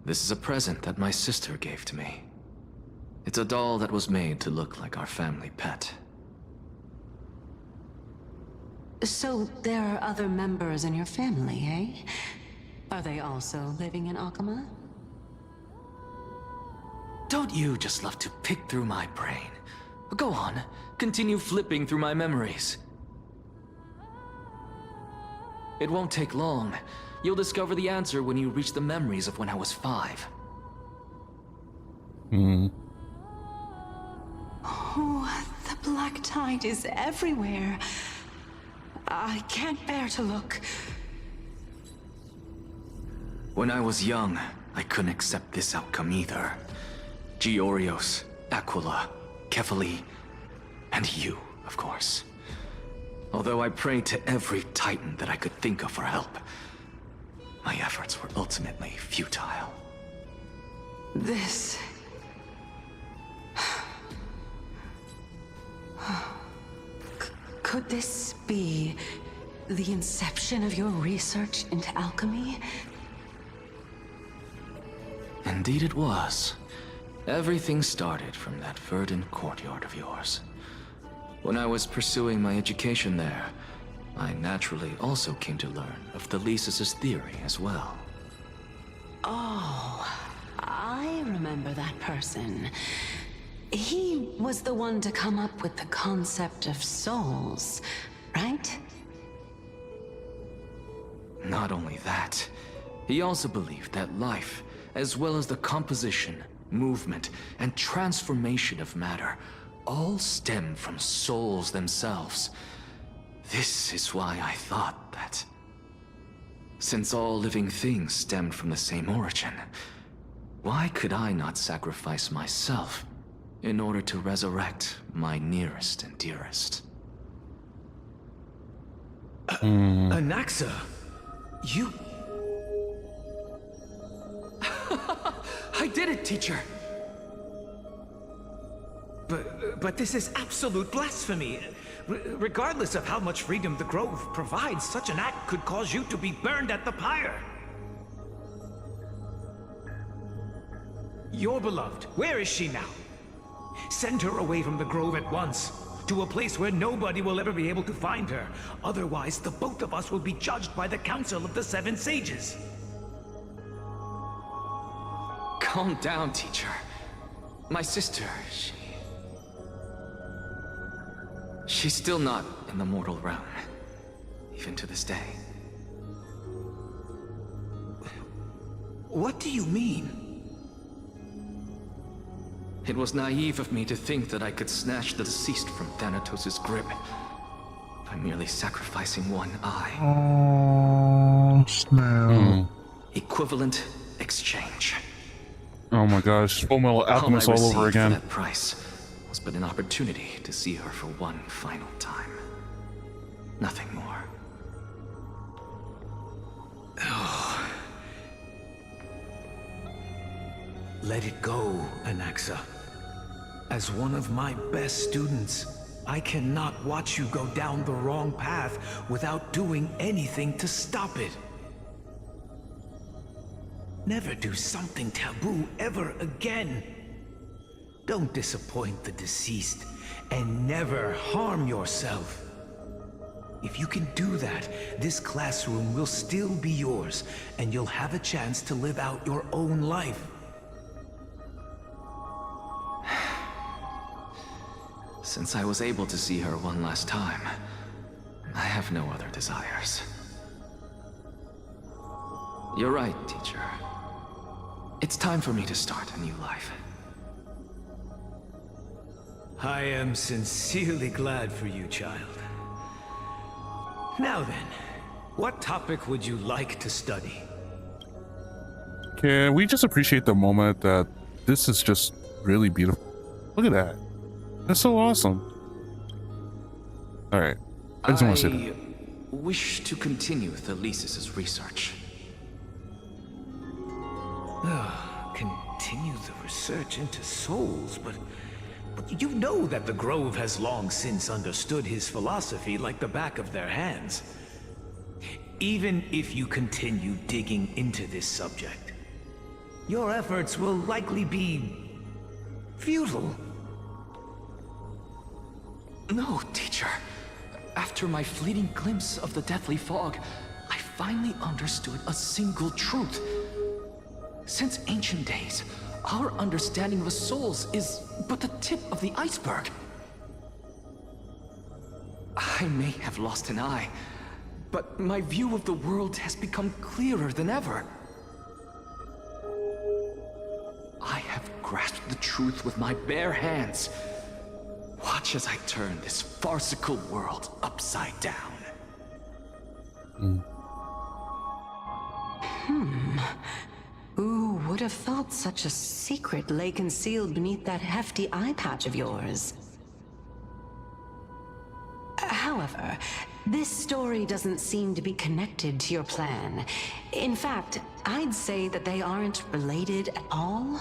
This is a present that my sister gave to me. It's a doll that was made to look like our family pet. So there are other members in your family, eh? Are they also living in Akama? Don't you just love to pick through my brain? Go on, continue flipping through my memories. It won't take long. You'll discover the answer when you reach the memories of when I was 5. Oh, the black tide is everywhere. I can't bear to look. When I was young, I couldn't accept this outcome either. Georios, Aquila, Kefali, and you, of course. Although I prayed to every Titan that I could think of for help, my efforts were ultimately futile. This... Could this be the inception of your research into alchemy? Indeed it was. Everything started from that verdant courtyard of yours. When I was pursuing my education there, I naturally also came to learn of Thelesis' theory as well. Oh, I remember that person. He was the one to come up with the concept of souls, right? Not only that, he also believed that life, as well as the composition, movement, and transformation of matter, all stem from souls themselves. This is why I thought that, since all living things stemmed from the same origin, why could I not sacrifice myself in order to resurrect my nearest and dearest? Anaxa, you... I did it, teacher! But this is absolute blasphemy. Regardless of how much freedom the Grove provides, such an act could cause you to be burned at the pyre. Your beloved, where is she now? Send her away from the Grove at once, to a place where nobody will ever be able to find her. Otherwise, the both of us will be judged by the Council of the Seven Sages. Calm down, teacher. My sister, she's still not in the mortal realm, even to this day. What do you mean? It was naive of me to think that I could snatch the deceased from Thanatos' grip by merely sacrificing one eye. Oh, snap. Equivalent exchange. Oh my gosh, Full Metal Alchemist all over again. That price was but an opportunity to see her for one final time. Nothing more. Oh. Let it go, Anaxa. As one of my best students, I cannot watch you go down the wrong path without doing anything to stop it. Never do something taboo ever again. Don't disappoint the deceased, and never harm yourself. If you can do that, this classroom will still be yours, and you'll have a chance to live out your own life. Since I was able to see her one last time, I have no other desires. You're right, teacher. It's time for me to start a new life. I am sincerely glad for you, child. Now then, what topic would you like to study? Can we just appreciate the moment that this is just really beautiful? Look at that. That's so awesome. Alright. I just want to say that. Wish to continue Thalesis' research. Continue the research into souls, but you know that the Grove has long since understood his philosophy like the back of their hands. Even if you continue digging into this subject, your efforts will likely be futile. No, teacher. After my fleeting glimpse of the deathly fog, I finally understood a single truth. Since ancient days, our understanding of the souls is but the tip of the iceberg. I may have lost an eye, but my view of the world has become clearer than ever. I have grasped the truth with my bare hands. Watch as I turn this farcical world upside down. Who would have thought such a secret lay concealed beneath that hefty eye patch of yours? However, this story doesn't seem to be connected to your plan. In fact, I'd say that they aren't related at all.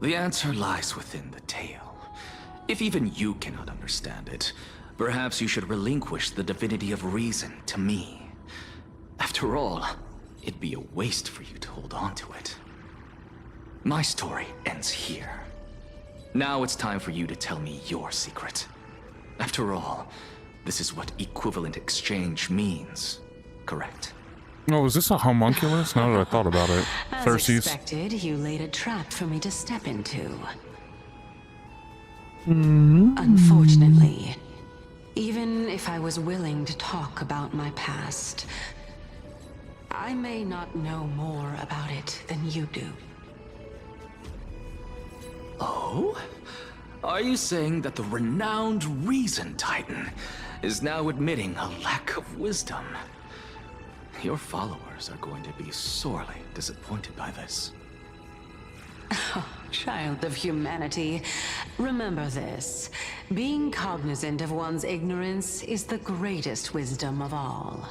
The answer lies within the tale. If even you cannot understand it, perhaps you should relinquish the divinity of reason to me. After all, it'd be a waste for you to hold on to it. My story ends here. Now it's time for you to tell me your secret. After all, this is what equivalent exchange means, correct? Oh, is this a homunculus? Now that I thought about it. As expected, you laid a trap for me to step into. Unfortunately, even if I was willing to talk about my past, I may not know more about it than you do. Oh? Are you saying that the renowned Reason Titan is now admitting a lack of wisdom? Your followers are going to be sorely disappointed by this. Child of humanity, remember this. Being cognizant of one's ignorance is the greatest wisdom of all.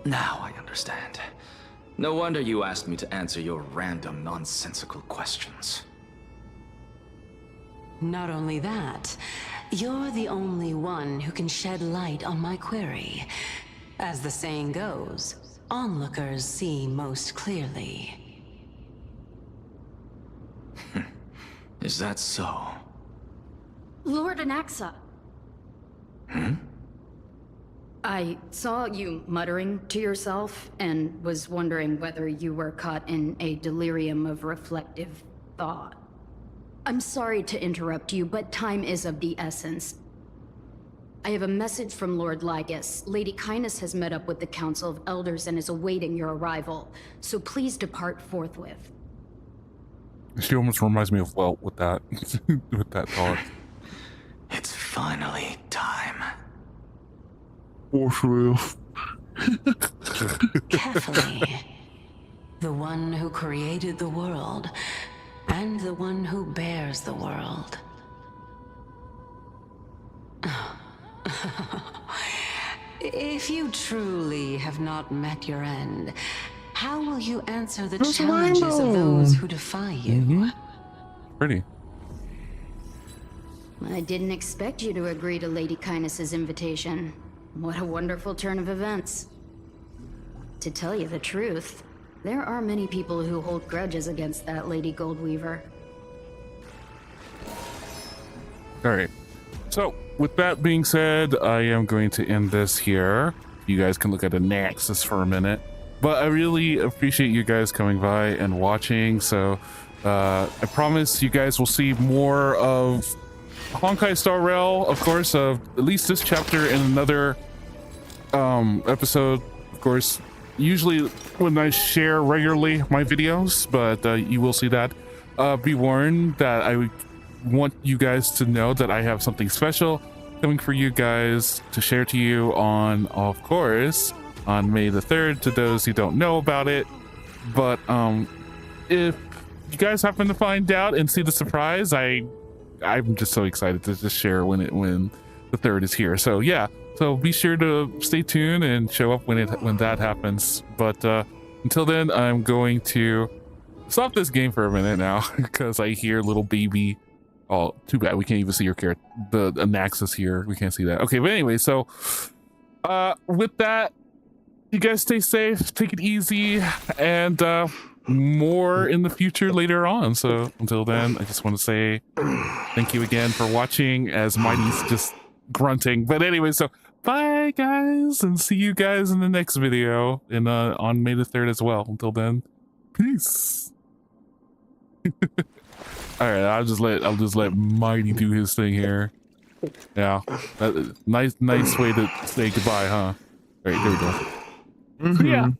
Now I understand. No wonder you asked me to answer your random, nonsensical questions. Not only that, you're the only one who can shed light on my query. As the saying goes, onlookers see most clearly. Is that so? Lord Anaxa. Hmm? I saw you muttering to yourself and was wondering whether you were caught in a delirium of reflective thought. I'm sorry to interrupt you, but time is of the essence. I have a message from Lord Lygus. Lady Kindness has met up with the Council of Elders and is awaiting your arrival, so please depart forthwith. She almost reminds me of Welt with that, with that thought. It's finally time. Forthwith. Carefully. The one who created the world, and the one who bears the world. If you truly have not met your end, how will you answer the challenges of those who defy you? Pretty. I didn't expect you to agree to Lady Kindness's invitation. What a wonderful turn of events. To tell you the truth, there are many people who hold grudges against that Lady Goldweaver. Alright. So, with that being said, I am going to end this here. You guys can look at ANAXAS for a minute. But I really appreciate you guys coming by and watching. So, I promise you guys will see more of Honkai Star Rail, of course, of at least this chapter in another episode. Of course, usually when I share regularly my videos, but you will see that. Be warned that I want you guys to know that I have something special coming for you guys to share to you on, of course, on May the 3rd, to those who don't know about it. But if you guys happen to find out and see the surprise, I'm just so excited to just share when the 3rd is here. So yeah, so be sure to stay tuned and show up when that happens. But until then, I'm going to stop this game for a minute now because I hear little baby. Oh, too bad we can't even see your character. The ANAXAS here, we can't see that. Okay, but anyway, so with that, you guys stay safe, take it easy, and more in the future later on. So until then, I just want to say thank you again for watching as Mighty's just grunting. But anyway, so bye guys, and see you guys in the next video and on May the 3rd as well. Until then, peace. All right, I'll just let Mighty do his thing here. Yeah, nice way to say goodbye, huh? All right, there we go. Yeah.